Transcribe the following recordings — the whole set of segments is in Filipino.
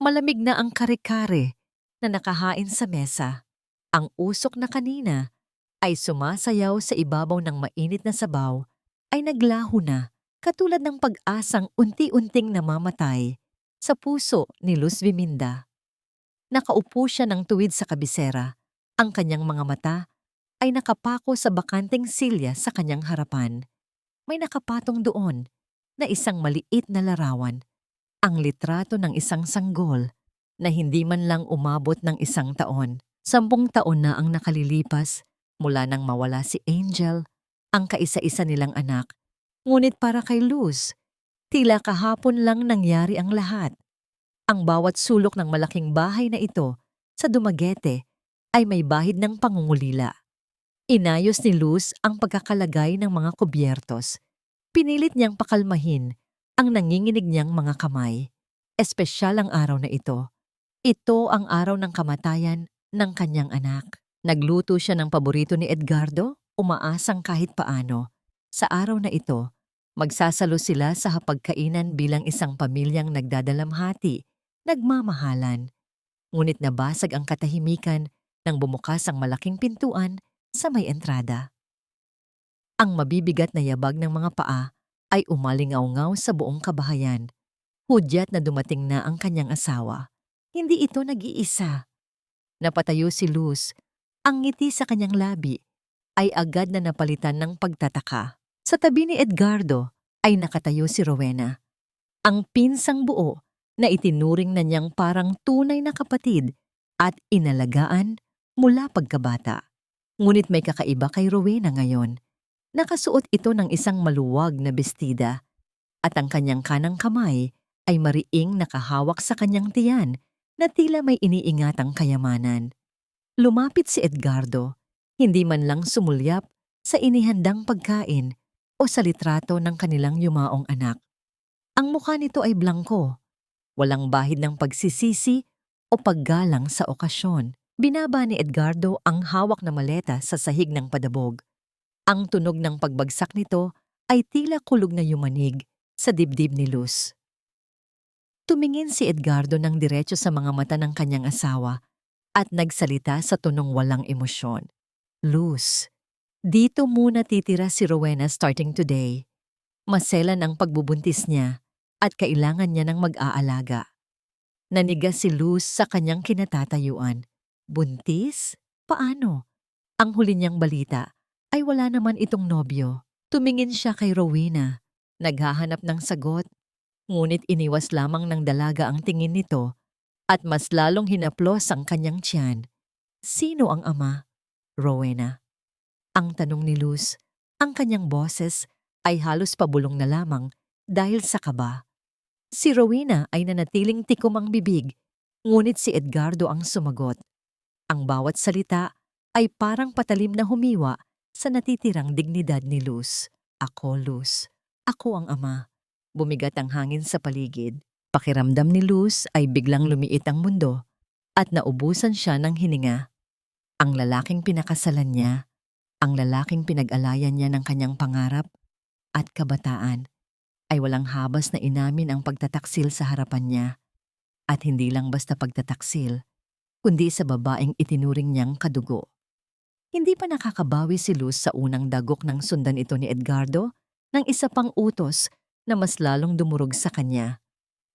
Malamig na ang kare-kare na nakahain sa mesa. Ang usok na kanina ay sumasayaw sa ibabaw ng mainit na sabaw ay naglaho na katulad ng pag-asang unti-unting namamatay sa puso ni Luz Viminda. Nakaupo siya ng tuwid sa kabisera. Ang kanyang mga mata ay nakapako sa bakanteng silya sa kanyang harapan. May nakapatong doon na isang maliit na larawan, ang litrato ng isang sanggol na hindi man lang umabot ng 1 taon. 10 taon na ang nakalilipas mula nang mawala si Angel, ang kaisa-isa nilang anak. Ngunit para kay Luz, tila kahapon lang nangyari ang lahat. Ang bawat sulok ng malaking bahay na ito sa Dumaguete ay may bahid ng pangungulila. Inayos ni Luz ang pagkakalagay ng mga kubyertos. Pinilit niyang pakalmahin ang nanginginig niyang mga kamay. Espesyal ang araw na ito. Ito ang araw ng kamatayan ng kanyang anak. Nagluto siya ng paborito ni Edgardo, umaasang kahit paano. Sa araw na ito, magsasalo sila sa hapagkainan bilang isang pamilyang nagdadalamhati, nagmamahalan. Ngunit nabasag ang katahimikan nang bumukas ang malaking pintuan sa may entrada. Ang mabibigat na yabag ng mga paa ay umalingaw-ngaw sa buong kabahayan. Hudyat na dumating na ang kanyang asawa. Hindi ito nag-iisa. Napatayo si Luz. Ang ngiti sa kanyang labi ay agad na napalitan ng pagtataka. Sa tabi ni Edgardo ay nakatayo si Rowena. Ang pinsang buo na itinuring na niyang parang tunay na kapatid at inalagaan mula pagkabata. Ngunit may kakaiba kay Rowena ngayon. Nakasuot ito ng isang maluwag na bestida at ang kanyang kanang kamay ay mariing nakahawak sa kanyang tiyan na tila may iniingatang kayamanan. Lumapit si Edgardo, hindi man lang sumulyap sa inihandang pagkain o sa litrato ng kanilang yumaong anak. Ang mukha nito ay blangko, walang bahid ng pagsisisi o paggalang sa okasyon. Binaba ni Edgardo ang hawak na maleta sa sahig ng padabog. Ang tunog ng pagbagsak nito ay tila kulog na yumanig sa dibdib ni Luz. Tumingin si Edgardo ng diretso sa mga mata ng kanyang asawa at nagsalita sa tonong walang emosyon. Luz, dito muna titira si Rowena starting today. Maselan ang pagbubuntis niya at kailangan niya ng mag-aalaga. Nanigas si Luz sa kanyang kinatatayuan. Buntis? Paano? Ang huli niyang balita ay wala naman itong nobyo. Tumingin siya kay Rowena, naghahanap ng sagot, ngunit iniwas lamang ng dalaga ang tingin nito at mas lalong hinaplos ang kanyang tiyan. Sino ang ama? Rowena. Ang tanong ni Luz, ang kanyang boses ay halos pabulong na lamang dahil sa kaba. Si Rowena ay nanatiling tikom ang bibig, ngunit si Edgardo ang sumagot. Ang bawat salita ay parang patalim na humiwa sa natitirang dignidad ni Luz. Ako, Luz. Ako ang ama. Bumigat ang hangin sa paligid. Pakiramdam ni Luz ay biglang lumiit ang mundo at naubusan siya ng hininga. Ang lalaking pinakasalan niya, ang lalaking pinag-alayan niya ng kanyang pangarap at kabataan, ay walang habas na inamin ang pagtataksil sa harapan niya. At hindi lang basta pagtataksil, kundi sa babaeng itinuring niyang kadugo. Hindi pa nakakabawi si Luz sa unang dagok ng sundan ito ni Edgardo ng isa pang utos na mas lalong dumurog sa kanya.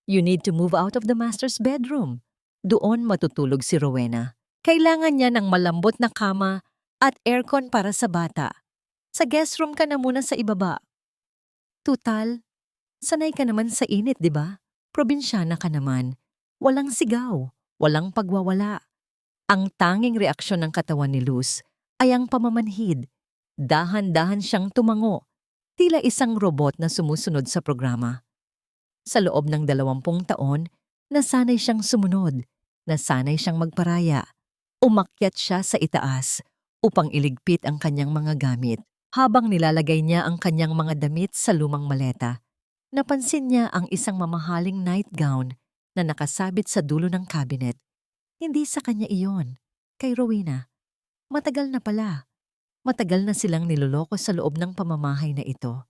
You need to move out of the master's bedroom. Doon matutulog si Rowena. Kailangan niya ng malambot na kama at aircon para sa bata. Sa guest room ka na muna sa ibaba. Tutal, sanay ka naman sa init, di ba? Probinsyana ka naman. Walang sigaw, walang pagwawala. Ang tanging reaksyon ng katawan ni Luz ay ang pamamanhid. Dahan-dahan siyang tumango, tila isang robot na sumusunod sa programa. Sa loob ng 20 taon, nasanay siyang sumunod, nasanay siyang magparaya. Umakyat siya sa itaas upang iligpit ang kanyang mga gamit. Habang nilalagay niya ang kanyang mga damit sa lumang maleta, napansin niya ang isang mamahaling nightgown na nakasabit sa dulo ng cabinet. Hindi sa kanya iyon, kay Rowena. Matagal na pala. Matagal na silang niloloko sa loob ng pamamahay na ito.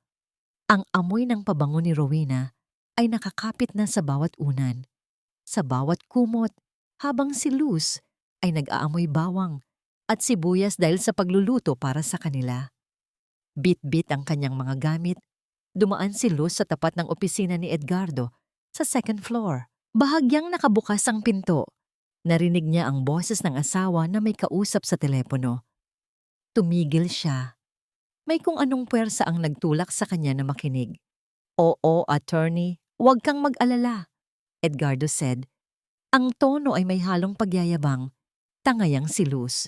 Ang amoy ng pabango ni Rowena ay nakakapit na sa bawat unan. sa bawat kumot, habang si Luz ay nag-aamoy bawang at sibuyas dahil sa pagluluto para sa kanila. Bit-bit ang kanyang mga gamit. Dumaan si Luz sa tapat ng opisina ni Edgardo sa second floor. Bahagyang nakabukas ang pinto. Narinig niya ang boses ng asawa na may kausap sa telepono. Tumigil siya. May kung anong puwersa ang nagtulak sa kanya na makinig. "Oo, attorney, huwag kang mag-alala," Edgardo said. Ang tono ay may halong pagyayabang. Tangayang si Luz.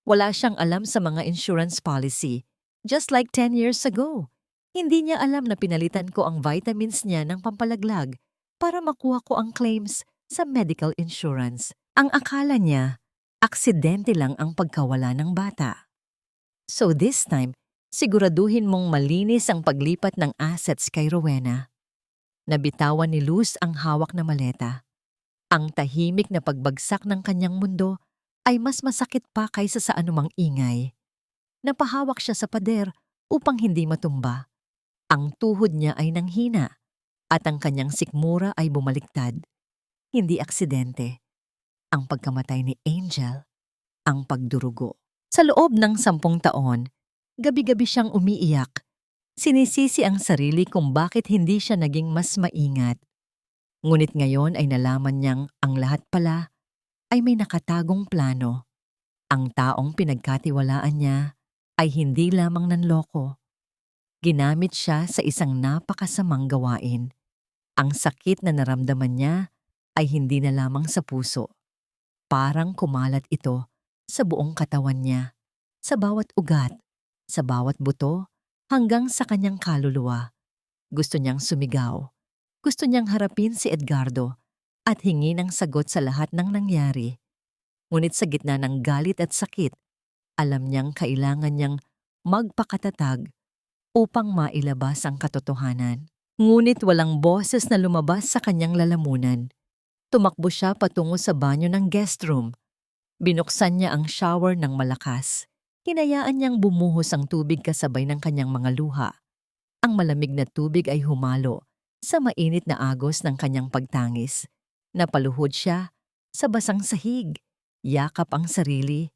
Wala siyang alam sa mga insurance policy. Just like 10 years ago. Hindi niya alam na pinalitan ko ang vitamins niya ng pampalaglag para makuha ko ang claims sa medical insurance. Ang akala niya, aksidente lang ang pagkawala ng bata. So this time, siguraduhin mong malinis ang paglipat ng assets kay Rowena. Nabitawan ni Luz ang hawak na maleta. Ang tahimik na pagbagsak ng kanyang mundo ay mas masakit pa kaysa sa anumang ingay. Napahawak siya sa pader upang hindi matumba. Ang tuhod niya ay nanghina at ang kanyang sikmura ay bumaliktad. Hindi aksidente. Ang pagkamatay ni Angel, ang pagdurugo. Sa loob ng 10 taon, gabi-gabi siyang umiiyak. Sinisisi ang sarili kung bakit hindi siya naging mas maingat. Ngunit ngayon ay nalaman niyang ang lahat pala ay may nakatagong plano. Ang taong pinagkatiwalaan niya ay hindi lamang nanloko. Ginamit siya sa isang napakasamang gawain. Ang sakit na naramdaman niya ay hindi na lamang sa puso. Parang kumalat ito sa buong katawan niya, sa bawat ugat, sa bawat buto, hanggang sa kanyang kaluluwa. Gusto niyang sumigaw. Gusto niyang harapin si Edgardo at hingi ng sagot sa lahat ng nangyari. Ngunit sa gitna ng galit at sakit, alam niyang kailangan niyang magpakatatag upang mailabas ang katotohanan. Ngunit walang boses na lumabas sa kanyang lalamunan. Tumakbo siya patungo sa banyo ng guest room. Binuksan niya ang shower ng malakas. Hinayaan niyang bumuhos ang tubig kasabay ng kanyang mga luha. Ang malamig na tubig ay humalo sa mainit na agos ng kanyang pagtangis. Napaluhod siya sa basang sahig. Yakap ang sarili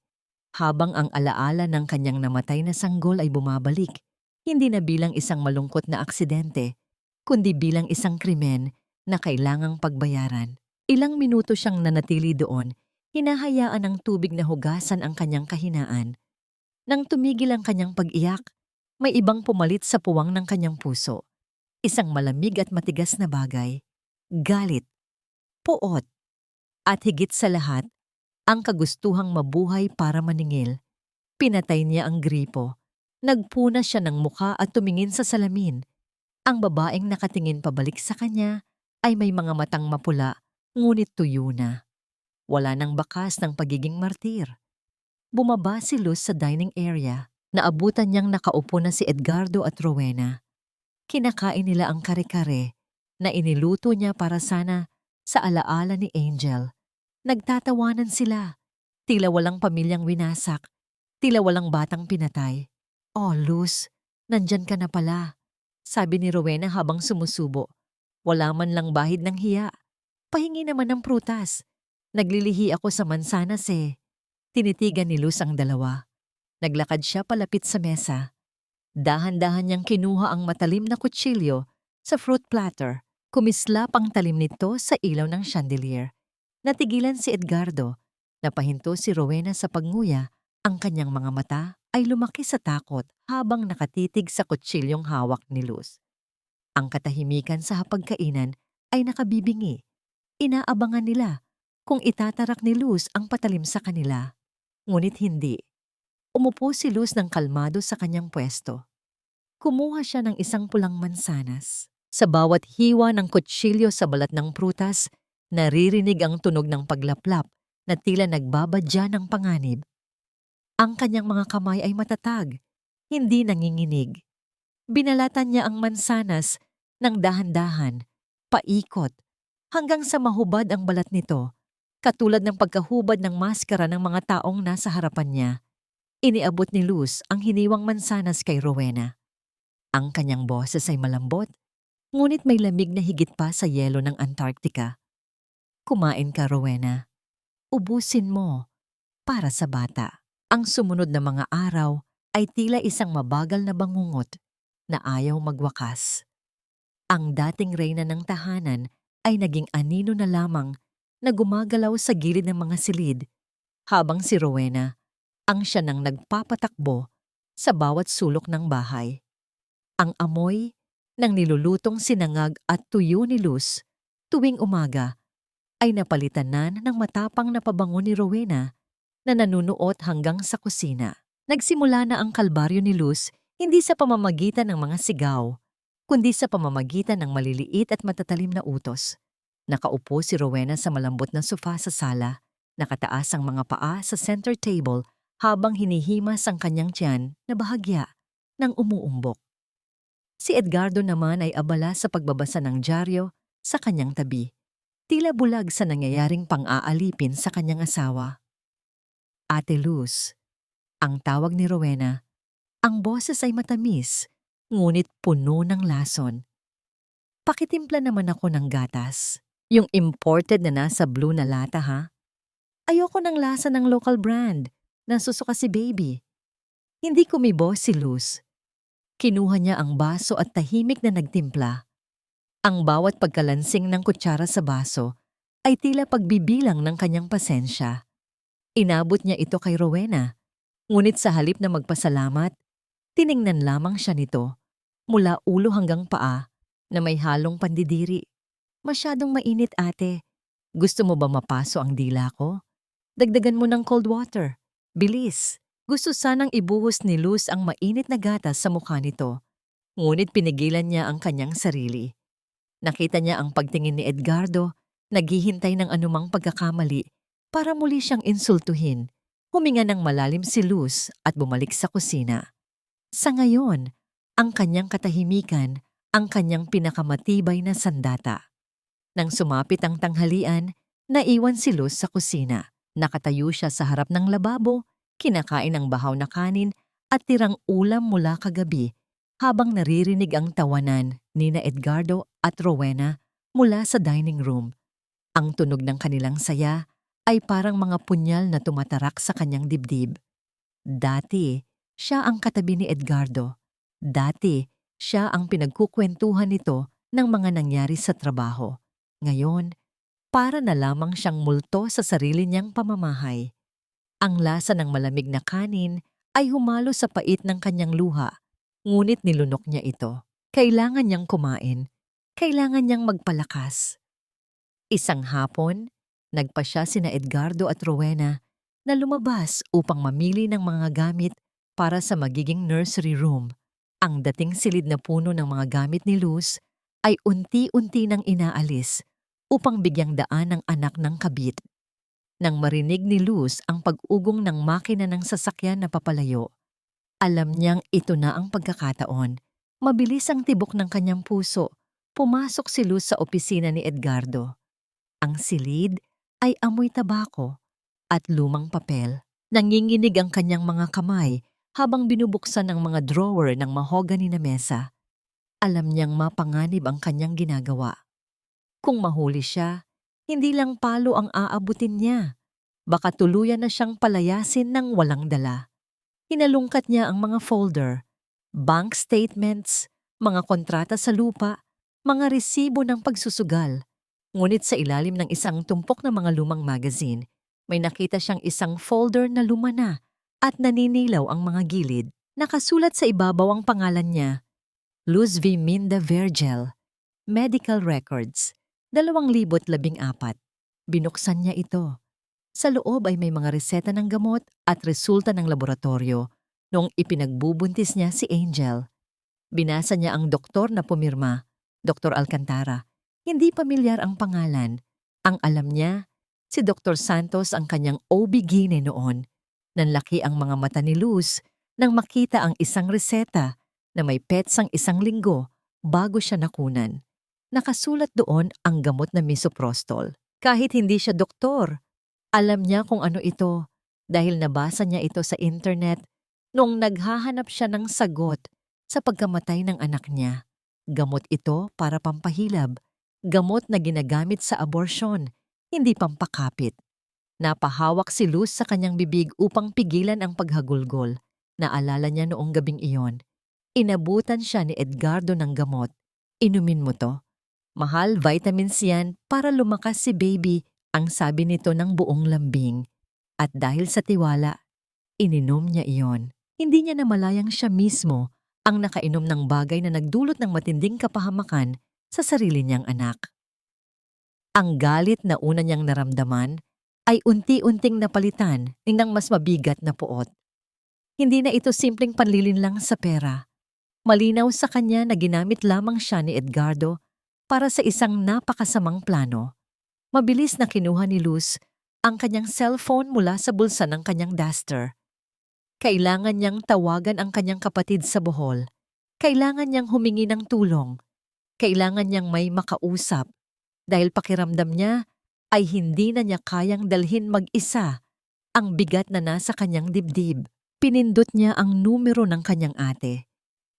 habang ang alaala ng kanyang namatay na sanggol ay bumabalik. Hindi na bilang isang malungkot na aksidente, kundi bilang isang krimen na kailangang pagbayaran. Ilang minuto siyang nanatili doon, hinahayaan ng tubig na hugasan ang kanyang kahinaan. Nang tumigil ang kanyang pag-iyak, may ibang pumalit sa puwang ng kanyang puso. Isang malamig at matigas na bagay. Galit, puot, at higit sa lahat, ang kagustuhang mabuhay para maningil. Pinatay niya ang gripo. Nagpuna siya ng mukha at tumingin sa salamin. Ang babaeng nakatingin pabalik sa kanya ay may mga matang mapula, ngunit tuyo na. Wala nang bakas ng pagiging martir. Bumaba si Luz sa dining area. Naabutan niyang nakaupo na si Edgardo at Rowena. Kinakain nila ang kare-kare na iniluto niya para sana sa alaala ni Angel. Nagtatawanan sila. Tila walang pamilyang winasak. Tila walang batang pinatay. "Oh, Luz, nandyan ka na pala," sabi ni Rowena habang sumusubo. Wala man lang bahid ng hiya. "Pahingi naman ng prutas. Naglilihi ako sa mansanas eh." Tinitigan ni Luz ang dalawa. Naglakad siya palapit sa mesa. Dahan-dahan niyang kinuha ang matalim na kutsilyo sa fruit platter. Kumislap ang talim nito sa ilaw ng chandelier. Natigilan si Edgardo. Napahinto si Rowena sa pagnguya. Ang kanyang mga mata ay lumaki sa takot habang nakatitig sa kutsilyong hawak ni Luz. Ang katahimikan sa hapagkainan ay nakabibingi. Inaabangan nila kung itatarak ni Luz ang patalim sa kanila. Ngunit hindi. Umupo si Luz ng kalmado sa kanyang pwesto. Kumuha siya ng isang pulang mansanas. Sa bawat hiwa ng kutsilyo sa balat ng prutas, naririnig ang tunog ng paglaplap na tila nagbabadya ng panganib. Ang kanyang mga kamay ay matatag, hindi nanginginig. Binalatan niya ang mansanas ng dahan-dahan, paikot, hanggang sa mahubad ang balat nito, katulad ng pagkahubad ng maskara ng mga taong nasa harapan niya. Iniabot ni Luz ang hiniwang mansanas kay Rowena. Ang kanyang boses ay malambot, ngunit may lamig na higit pa sa yelo ng Antarctica. Kumain ka, Rowena. Ubusin mo para sa bata. Ang sumunod na mga araw ay tila isang mabagal na bangungot na ayaw magwakas. Ang dating reyna ng tahanan ay naging anino na lamang na gumagalaw sa gilid ng mga silid habang si Rowena ang siya nang nagpapatakbo sa bawat sulok ng bahay. Ang amoy ng nilulutong sinangag at tuyo ni Luz tuwing umaga ay napalitan na ng matapang na pabango ni Rowena na nanunuot hanggang sa kusina. Nagsimula na ang kalbaryo ni Luz hindi sa pamamagitan ng mga sigaw, kundi sa pamamagitan ng maliliit at matatalim na utos. Nakaupo si Rowena sa malambot na sofa sa sala, nakataas ang mga paa sa center table habang hinihimas ang kanyang tiyan na bahagya ng umuumbok. Si Edgardo naman ay abala sa pagbabasa ng dyaryo sa kanyang tabi, tila bulag sa nangyayaring pang-aalipin sa kanyang asawa. Ate Luz, ang tawag ni Rowena. Ang boses ay matamis, ngunit puno ng lason. Pakitimpla naman ako ng gatas. Yung imported na nasa blue na lata, ha? Ayoko ng lasa ng local brand. Nasusuka si baby. Hindi kumibo si Luz. Kinuha niya ang baso at tahimik na nagtimpla. Ang bawat pagkalansing ng kutsara sa baso ay tila pagbibilang ng kanyang pasensya. Inabot niya ito kay Rowena, ngunit sa halip na magpasalamat, tiningnan lamang siya nito, mula ulo hanggang paa, na may halong pandidiri. Masyadong mainit, ate. Gusto mo ba mapaso ang dila ko? Dagdagan mo ng cold water. Bilis. Gusto sanang ibuhos ni Luz ang mainit na gatas sa mukha nito, ngunit pinigilan niya ang kanyang sarili. Nakita niya ang pagtingin ni Edgardo, naghihintay ng anumang pagkakamali para muli siyang insultuhin. Huminga ng malalim si Luz at bumalik sa kusina. Sa ngayon, ang kanyang katahimikan, ang kanyang pinakamatibay na sandata. Nang sumapit ang tanghalian, naiwan si Luz sa kusina. Nakatayo siya sa harap ng lababo, kinakain ang bahaw na kanin at tirang ulam mula kagabi habang naririnig ang tawanan ni Edgardo at Rowena mula sa dining room. Ang tunog ng kanilang saya ay parang mga punyal na tumatarak sa kanyang dibdib. Dati, siya ang katabi ni Edgardo. Dati, siya ang pinagkukwentuhan nito ng mga nangyari sa trabaho. Ngayon, para na lamang siyang multo sa sarili niyang pamamahay. Ang lasa ng malamig na kanin ay humalo sa pait ng kanyang luha, ngunit nilunok niya ito. Kailangan niyang kumain. Kailangan niyang magpalakas. Isang hapon, nagpa siya sina Edgardo at Rowena na lumabas upang mamili ng mga gamit para sa magiging nursery room. Ang dating silid na puno ng mga gamit ni Luz ay unti-unti nang inaalis upang bigyang daan ang anak ng kabit. Nang marinig ni Luz ang pag-ugong ng makina ng sasakyan na papalayo, alam niyang ito na ang pagkakataon. Mabilis ang tibok ng kanyang puso. Pumasok si Luz sa opisina ni Edgardo. Ang silid ay amoy tabako at lumang papel. Nanginginig ang kanyang mga kamay habang binubuksan ang mga drawer ng mahogany na mesa. Alam niyang mapanganib ang kanyang ginagawa. Kung mahuli siya, hindi lang palo ang aabutin niya. Baka tuluyan na siyang palayasin ng walang dala. Hinalungkat niya ang mga folder, bank statements, mga kontrata sa lupa, mga resibo ng pagsusugal. Ngunit sa ilalim ng isang tumpok na mga lumang magazine, may nakita siyang isang folder na luma na at naninilaw ang mga gilid. Nakasulat sa ibabaw ang pangalan niya, Luz V. Minda Vergel, Medical Records, 2014. Binuksan niya ito. Sa loob ay may mga reseta ng gamot at resulta ng laboratorio noong ipinagbubuntis niya si Angel. Binasa niya ang doktor na pumirma, Dr. Alcantara. Hindi pamilyar ang pangalan. Ang alam niya, si Dr. Santos ang kanyang OB-GYN noon. Nanlaki ang mga mata ni Luz nang makita ang isang reseta na may petsang 1 linggo bago siya nakunan. Nakasulat doon ang gamot na misoprostol. Kahit hindi siya doktor, alam niya kung ano ito dahil nabasa niya ito sa internet noong naghahanap siya ng sagot sa pagkamatay ng anak niya. Gamot ito para pampahilab, gamot na ginagamit sa abortion, hindi pampakapit. Napahawak si Luz sa kanyang bibig upang pigilan ang paghagulgol. Naalala niya noong gabing iyon. Inabutan siya ni Edgardo ng gamot. Inumin mo to. Mahal, vitamins yan para lumakas si baby, ang sabi nito ng buong lambing. At dahil sa tiwala, ininom niya iyon. Hindi niya namalayang siya mismo ang nakainom ng bagay na nagdulot ng matinding kapahamakan sa sarili niyang anak. Ang galit na una niyang naramdaman ay unti-unting napalitan ng mas mabigat na puot. Hindi na ito simpleng panlilinlang sa pera. Malinaw sa kanya na ginamit lamang siya ni Edgardo para sa isang napakasamang plano. Mabilis na kinuha ni Luz ang kanyang cellphone mula sa bulsa ng kanyang duster. Kailangan niyang tawagan ang kanyang kapatid sa Bohol. Kailangan niyang humingi ng tulong. Kailangan niyang may makausap dahil pakiramdam niya ay hindi na niya kayang dalhin mag-isa ang bigat na nasa kanyang dibdib. Pinindot niya ang numero ng kanyang ate.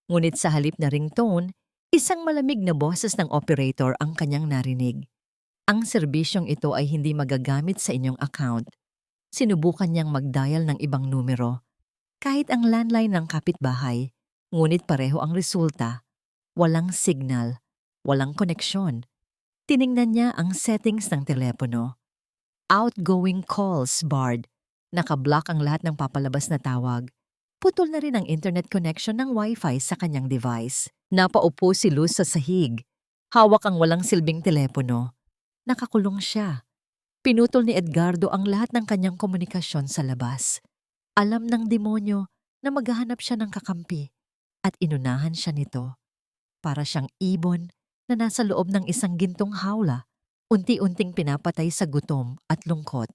Ngunit sa halip na ringtone, isang malamig na boses ng operator ang kanyang narinig. Ang serbisyong ito ay hindi magagamit sa inyong account. Sinubukan niyang mag-dial ng ibang numero. Kahit ang landline ng kapitbahay, ngunit pareho ang resulta. Walang signal, walang koneksyon. Tiningnan niya ang settings ng telepono. Outgoing calls barred. Nakablock ang lahat ng papalabas na tawag. Putol na rin ang internet connection ng Wi-Fi sa kanyang device. Napaupo si Luz sa sahig. Hawak ang walang silbing telepono. Nakakulong siya. Pinutol ni Edgardo ang lahat ng kanyang komunikasyon sa labas. Alam ng demonyo na maghahanap siya ng kakampi at inunahan siya nito. Para siyang ibon na nasa loob ng isang gintong hawla, unti-unting pinapatay sa gutom at lungkot.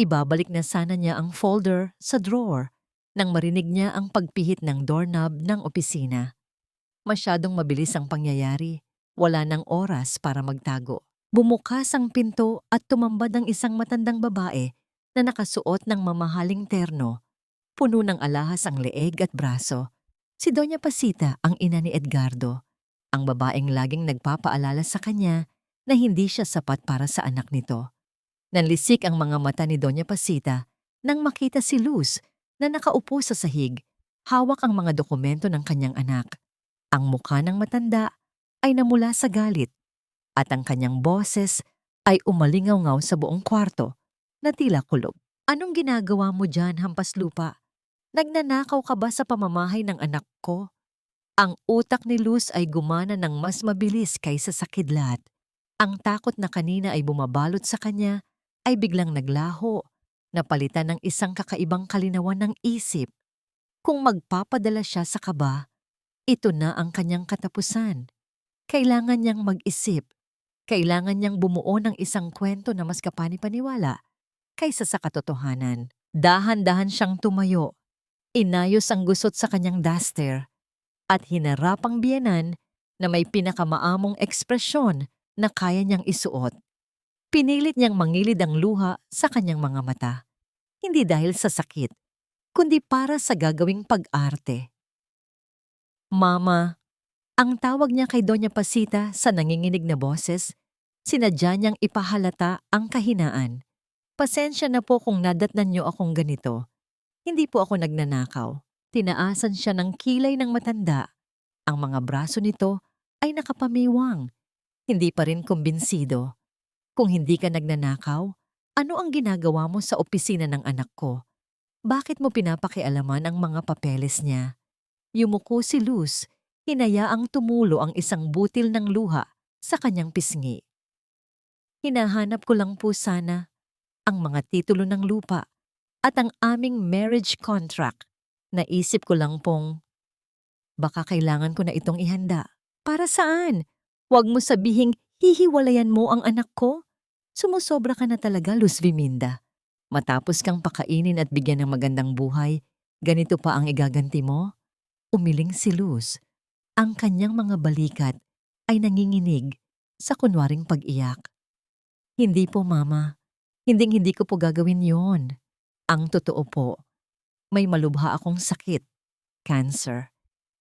Ibabalik na sana niya ang folder sa drawer nang marinig niya ang pagpihit ng doorknob ng opisina. Masyadong mabilis ang pangyayari. Wala nang oras para magtago. Bumukas ang pinto at tumambad ang isang matandang babae na nakasuot ng mamahaling terno. Puno ng alahas ang leeg at braso. Si Doña Pasita ang ina ni Edgardo. Ang babaeng laging nagpapaalala sa kanya na hindi siya sapat para sa anak nito. Nanlisik ang mga mata ni Doña Pasita nang makita si Luz na nakaupo sa sahig, hawak ang mga dokumento ng kanyang anak. Ang mukha ng matanda ay namula sa galit at ang kanyang boses ay umalingaw-ngaw sa buong kwarto na tila kulob. Anong ginagawa mo dyan, hampas lupa? Nagnanakaw ka ba sa pamamahay ng anak ko? Ang utak ni Luz ay gumana ng mas mabilis kaysa sa kidlat. Ang takot na kanina ay bumabalot sa kanya ay biglang naglaho, napalitan ng isang kakaibang kalinawan ng isip. Kung magpapadala siya sa kaba, ito na ang kanyang katapusan. Kailangan niyang mag-isip. Kailangan niyang bumuo ng isang kwento na mas kapani-paniwala kaysa sa katotohanan. Dahan-dahan siyang tumayo. Inayos ang gusot sa kanyang duster at hinarap ang biyenan na may pinakamaamong ekspresyon na kaya niyang isuot. Pinilit niyang mangilid ang luha sa kanyang mga mata. Hindi dahil sa sakit, kundi para sa gagawing pag-arte. Mama, ang tawag niya kay Doña Pasita sa nanginginig na boses, sinadya niyang ipahalata ang kahinaan. Pasensya na po kung nadatnan niyo akong ganito. Hindi po ako nagnanakaw. Tinaasan siya ng kilay ng matanda. Ang mga braso nito ay nakapamiwang. Hindi pa rin kumbinsido. Kung hindi ka nagnanakaw, ano ang ginagawa mo sa opisina ng anak ko? Bakit mo pinapakialaman ang mga papeles niya? Yumuko si Luz, hinayaang tumulo ang isang butil ng luha sa kanyang pisngi. Hinahanap ko lang po sana ang mga titulo ng lupa at ang aming marriage contract. Naisip ko lang pong, baka kailangan ko na itong ihanda. Para saan? Huwag mo sabihing hihiwalayan mo ang anak ko. Sumusobra ka na talaga, Luz Viminda. Matapos kang pakainin at bigyan ng magandang buhay, ganito pa ang igaganti mo? Umiling si Luz. Ang kanyang mga balikat ay nanginginig sa kunwaring pag-iyak. Hindi po, Mama. Hinding-hindi ko po gagawin yon. Ang totoo po, may malubha akong sakit, cancer.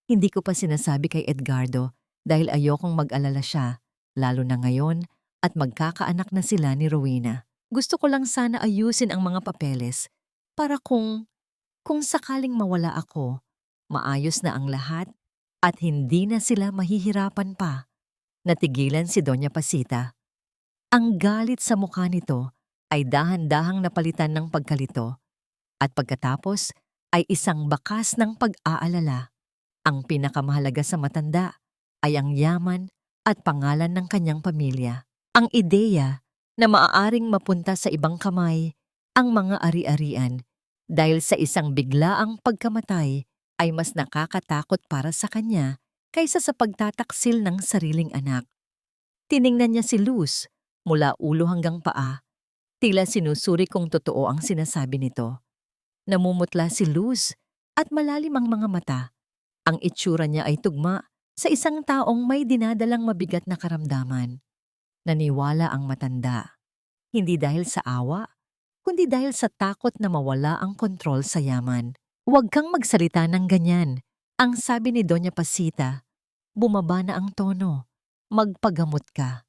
Hindi ko pa sinasabi kay Edgardo dahil ayokong mag-alala siya, lalo na ngayon at magkakaanak na sila ni Rowena. Gusto ko lang sana ayusin ang mga papeles para kung sakaling mawala ako, maayos na ang lahat at hindi na sila mahihirapan pa. Natigilan si Doña Pasita. Ang galit sa mukha nito ay dahan-dahang napalitan ng pagkalito at pagkatapos ay isang bakas ng pag-aalala. Ang pinakamahalaga sa matanda ay ang yaman at pangalan ng kanyang pamilya. Ang ideya na maaaring mapunta sa ibang kamay ang mga ari-arian dahil sa isang biglaang pagkamatay ay mas nakakatakot para sa kanya kaysa sa pagtataksil ng sariling anak. Tiningnan niya si Luz mula ulo hanggang paa. Tila sinusuri kung totoo ang sinasabi nito. Namumutla si Luz at malalim ang mga mata. Ang itsura niya ay tugma sa isang taong may dinadalang mabigat na karamdaman. Naniwala ang matanda. Hindi dahil sa awa, kundi dahil sa takot na mawala ang kontrol sa yaman. Huwag kang magsalita ng ganyan, ang sabi ni Doña Pasita. Bumaba na ang tono. Magpagamot ka.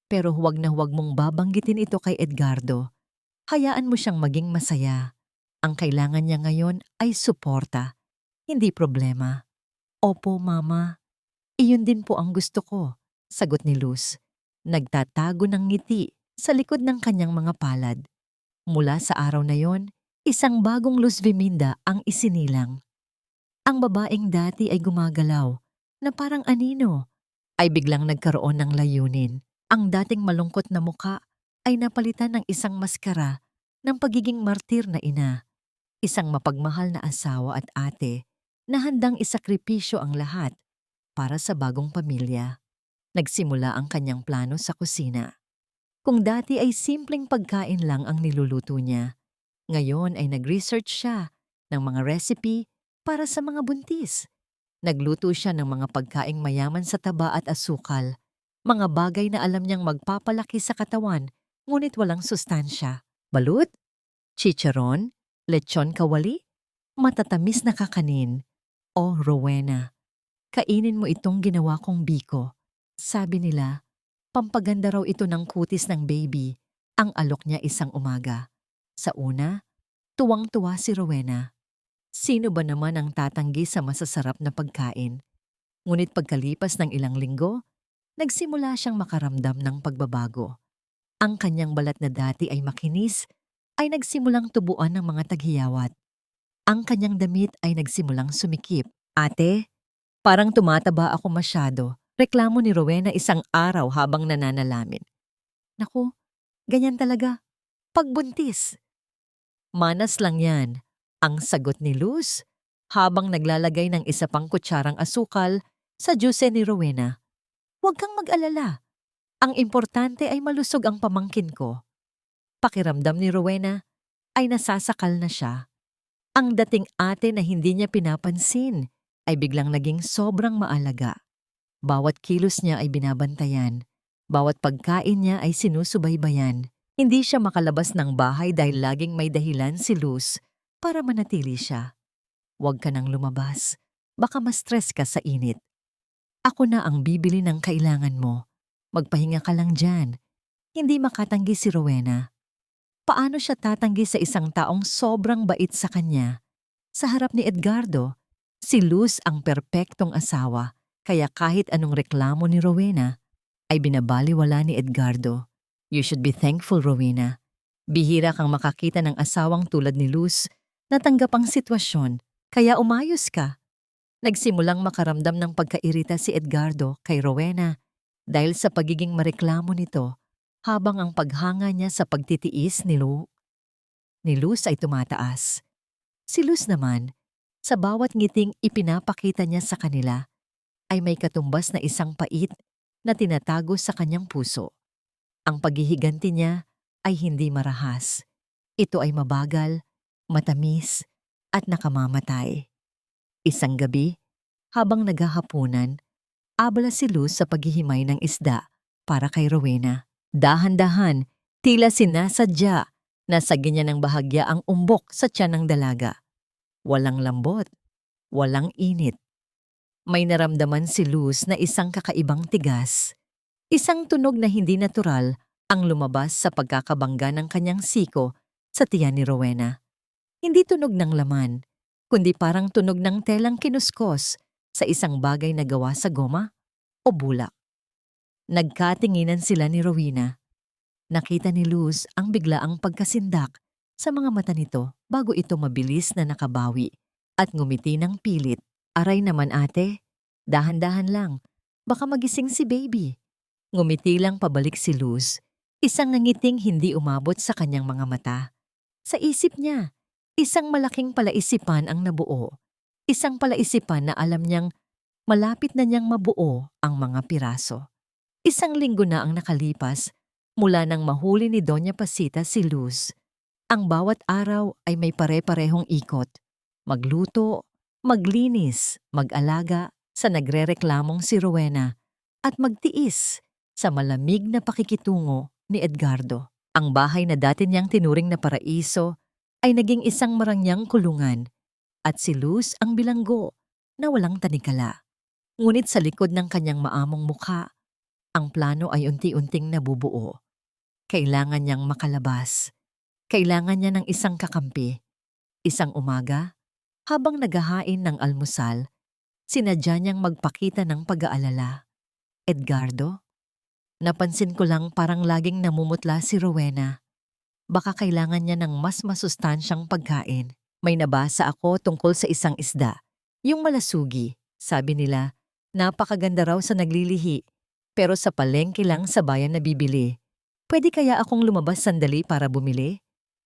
Pero huwag na huwag mong babanggitin ito kay Edgardo. Hayaan mo siyang maging masaya. Ang kailangan niya ngayon ay suporta, hindi problema. Opo, Mama. Iyon din po ang gusto ko, sagot ni Luz. Nagtatago ng ngiti sa likod ng kanyang mga palad. Mula sa araw na yon, isang bagong Luz Viminda ang isinilang. Ang babaeng dati ay gumagalaw, na parang anino, ay biglang nagkaroon ng layunin. Ang dating malungkot na muka ay napalitan ng isang maskara ng pagiging martir na ina. Isang mapagmahal na asawa at ate na handang isakripisyo ang lahat para sa bagong pamilya. Nagsimula ang kanyang plano sa kusina. Kung dati ay simpleng pagkain lang ang niluluto niya, ngayon ay nag-research siya ng mga recipe para sa mga buntis. Nagluto siya ng mga pagkaing mayaman sa taba at asukal, mga bagay na alam niyang magpapalaki sa katawan ngunit walang sustansya. Balut, chicharon, lechon kawali, matatamis na kakanin. O Rowena, kainin mo itong ginawa kong biko. Sabi nila, pampaganda raw ito ng kutis ng baby. Ang alok niya isang umaga. Sa una, tuwang-tuwa si Rowena. Sino ba naman ang tatanggi sa masasarap na pagkain? Ngunit pagkalipas ng ilang linggo, nagsimula siyang makaramdam ng pagbabago. Ang kanyang balat na dati ay makinis, ay nagsimulang tubuan ng mga taghiyawat. Ang kanyang damit ay nagsimulang sumikip. Ate, parang tumataba ako masyado. Reklamo ni Rowena isang araw habang nananalamin. Naku, ganyan talaga. Pagbuntis. Manas lang yan, ang sagot ni Luz habang naglalagay ng isa pang kutsarang asukal sa juice ni Rowena. Huwag kang mag-alala. Ang importante ay malusog ang pamangkin ko. Pakiramdam ni Rowena ay nasasakal na siya. Ang dating ate na hindi niya pinapansin ay biglang naging sobrang maalaga. Bawat kilos niya ay binabantayan. Bawat pagkain niya ay sinusubaybayan. Hindi siya makalabas ng bahay dahil laging may dahilan si Luz para manatili siya. Huwag ka nang lumabas. Baka ma-stress ka sa init. Ako na ang bibili ng kailangan mo. Magpahinga ka lang dyan. Hindi makatanggi si Rowena. Paano siya tatanggi sa isang taong sobrang bait sa kanya? Sa harap ni Edgardo, si Luz ang perpektong asawa. Kaya kahit anong reklamo ni Rowena, ay binabaliwala ni Edgardo. You should be thankful, Rowena. Bihira kang makakita ng asawang tulad ni Luz na tanggap ang sitwasyon, kaya umayos ka. Nagsimulang makaramdam ng pagkairita si Edgardo kay Rowena dahil sa pagiging mareklamo nito habang ang paghanga niya sa pagtitiis ni Luz ay tumataas. Si Luz naman, sa bawat ngiting ipinapakita niya sa kanila, ay may katumbas na isang pait na tinatago sa kanyang puso. Ang paghihiganti niya ay hindi marahas. Ito ay mabagal, matamis, at nakamamatay. Isang gabi, habang naghahapunan, abala si Luz sa paghihimay ng isda para kay Rowena. Dahan-dahan, tila sinasadya, nasagin niya ng bahagya ang umbok sa tiyan ng dalaga. Walang lambot, walang init. May naramdaman si Luz na isang kakaibang tigas. Isang tunog na hindi natural ang lumabas sa pagkakabangga ng kanyang siko sa tiyan ni Rowena. Hindi tunog ng laman, kundi parang tunog ng telang kinuskos sa isang bagay na gawa sa goma o bulak. Nagkatinginan sila ni Rowena. Nakita ni Luz ang biglaang pagkasindak sa mga mata nito bago ito mabilis na nakabawi at ngumiti ng pilit. Aray naman ate, dahan-dahan lang, baka magising si baby. Ngumiti lang pabalik si Luz, isang ngiting hindi umabot sa kanyang mga mata. Sa isip niya, isang malaking palaisipan ang nabuo. Isang palaisipan na alam niyang malapit na niyang mabuo ang mga piraso. Isang linggo na ang nakalipas mula nang mahuli ni Doña Pasita si Luz. Ang bawat araw ay may pare-parehong ikot. Magluto, maglinis, mag-alaga sa nagrereklamong si Rowena at magtiis sa malamig na pakikitungo ni Edgardo. Ang bahay na dati niyang tinuring na paraiso ay naging isang marangyang kulungan at si Luz ang bilanggo na walang tanikala. Ngunit sa likod ng kanyang maamong mukha, ang plano ay unti-unting nabubuo. Kailangan niyang makalabas. Kailangan niya ng isang kakampi. Isang umaga, habang naghahain ng almusal, sinadya niyang magpakita ng pag-aalala. Edgardo? Napansin ko lang parang laging namumutla si Rowena. Baka kailangan niya ng mas masustansyang pagkain. May nabasa ako tungkol sa isang isda. Yung malasugi, sabi nila, napakaganda raw sa naglilihi. Pero sa palengke lang sa bayan nabibili. Pwede kaya akong lumabas sandali para bumili?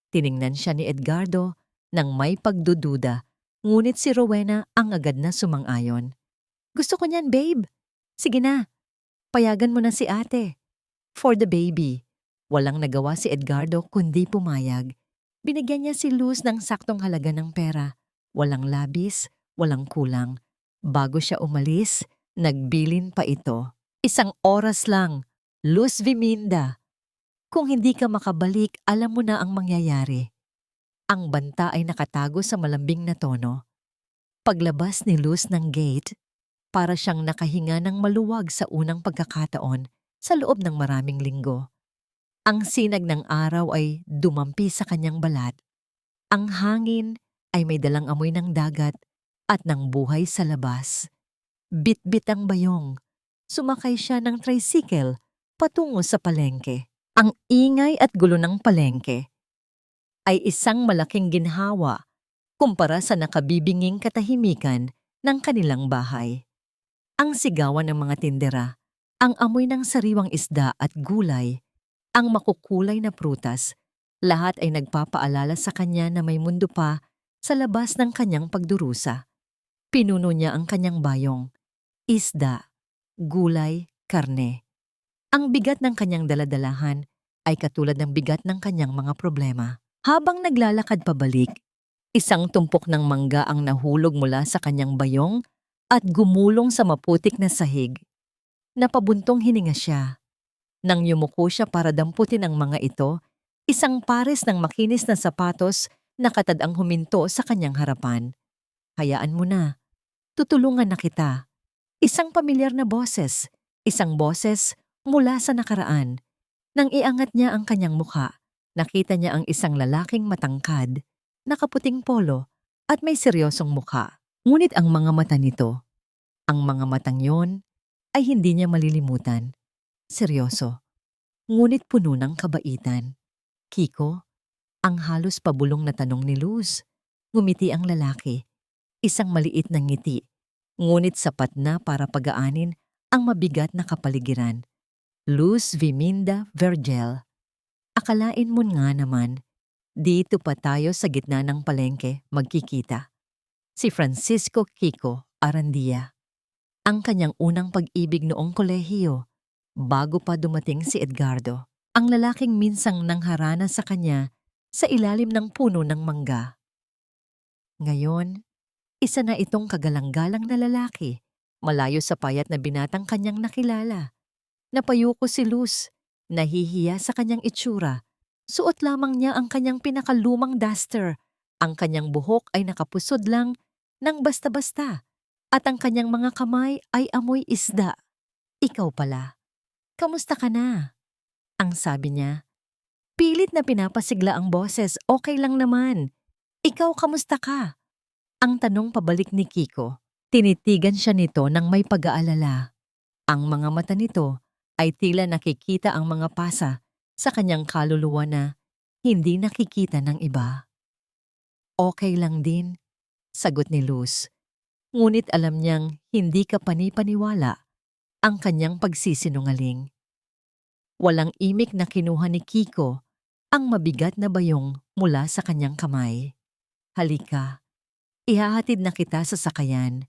Tiningnan siya ni Edgardo nang may pagdududa, ngunit si Rowena ang agad na sumang-ayon. Gusto ko niyan, babe. Sige na, payagan mo na si ate. For the baby. Walang nagawa si Edgardo kundi pumayag. Binigyan niya si Luz ng saktong halaga ng pera. Walang labis, walang kulang. Bago siya umalis, nagbilin pa ito. Isang oras lang, Luz Viminda. Kung hindi ka makabalik, alam mo na ang mangyayari. Ang banta ay nakatago sa malambing na tono. Paglabas ni Luz ng gate, para siyang nakahinga ng maluwag sa unang pagkakataon sa loob ng maraming linggo. Ang sinag ng araw ay dumampi sa kanyang balat. Ang hangin ay may dalang amoy ng dagat at ng buhay sa labas. Bit-bit ang bayong. Sumakay siya ng tricycle patungo sa palengke. Ang ingay at gulo ng palengke ay isang malaking ginhawa kumpara sa nakabibinging katahimikan ng kanilang bahay. Ang sigawan ng mga tindera, ang amoy ng sariwang isda at gulay, ang makukulay na prutas, lahat ay nagpapaalala sa kanya na may mundo pa sa labas ng kanyang pagdurusa. Pinuno niya ang kanyang bayong, isda, gulay, karne. Ang bigat ng kanyang daladalahan ay katulad ng bigat ng kanyang mga problema. Habang naglalakad pabalik, isang tumpok ng mangga ang nahulog mula sa kanyang bayong at gumulong sa maputik na sahig. Napabuntong hininga siya. Nang yumuko siya para damputin ang mga ito, isang pares ng makinis na sapatos nakatad ang huminto sa kanyang harapan. Hayaan mo na. Tutulungan na kita. Isang pamilyar na boses. Isang boses mula sa nakaraan. Nang iangat niya ang kanyang mukha, nakita niya ang isang lalaking matangkad, nakaputing polo at may seryosong mukha. Ngunit ang mga mata nito, ang mga matang yon, ay hindi niya malilimutan. Seryoso, ngunit puno ng kabaitan. Kiko, ang halos pabulong na tanong ni Luz. Ngumiti ang lalaki, isang maliit na ngiti, ngunit sapat na para pagaanin ang mabigat na kapaligiran. Luz Viminda Vergel. Akalain mo nga naman, dito pa tayo sa gitna ng palengke magkikita. Si Francisco Kiko Arandia. Ang kanyang unang pag-ibig noong kolehiyo, bago pa dumating si Edgardo. Ang lalaking minsang nangharana sa kanya sa ilalim ng puno ng mangga. Ngayon, isa na itong kagalang-galang na lalaki, malayo sa payat na binatang kanyang nakilala. Napayuko si Luz, nahihiya sa kanyang itsura. Suot lamang niya ang kanyang pinakalumang duster. Ang kanyang buhok ay nakapusod lang ng basta-basta at ang kanyang mga kamay ay amoy isda. Ikaw pala. kamusta ka na? Ang sabi niya. Pilit na pinapasigla ang boses, okay lang naman. Ikaw kamusta ka? Ang tanong pabalik ni Kiko. Tinitigan siya nito ng may pag-aalala. Ang mga mata nito ay tila nakikita ang mga pasa sa kanyang kaluluwa na hindi nakikita ng iba. Okay lang din, sagot ni Luz. Ngunit alam niyang hindi ka panipaniwala ang kanyang pagsisinungaling. Walang imik na kinuha ni Kiko ang mabigat na bayong mula sa kanyang kamay. Halika, ihahatid na kita sa sakayan.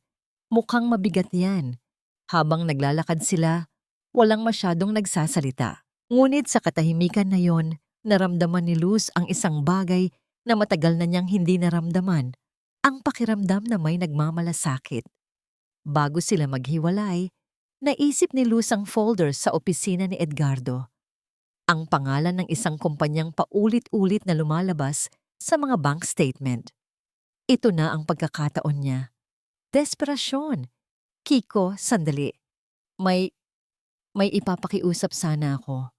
Mukhang mabigat yan. Habang naglalakad sila, walang masyadong nagsasalita. Ngunit sa katahimikan na yon, naramdaman ni Luz ang isang bagay na matagal na niyang hindi naramdaman, ang pakiramdam na may nagmamalasakit. Bago sila maghiwalay, naisip ni Luz ang folder sa opisina ni Edgardo. Ang pangalan ng isang kumpanyang paulit-ulit na lumalabas sa mga bank statement. Ito na ang pagkakataon niya. Desperasyon. Kiko, sandali. May ipapakiusap sana ako.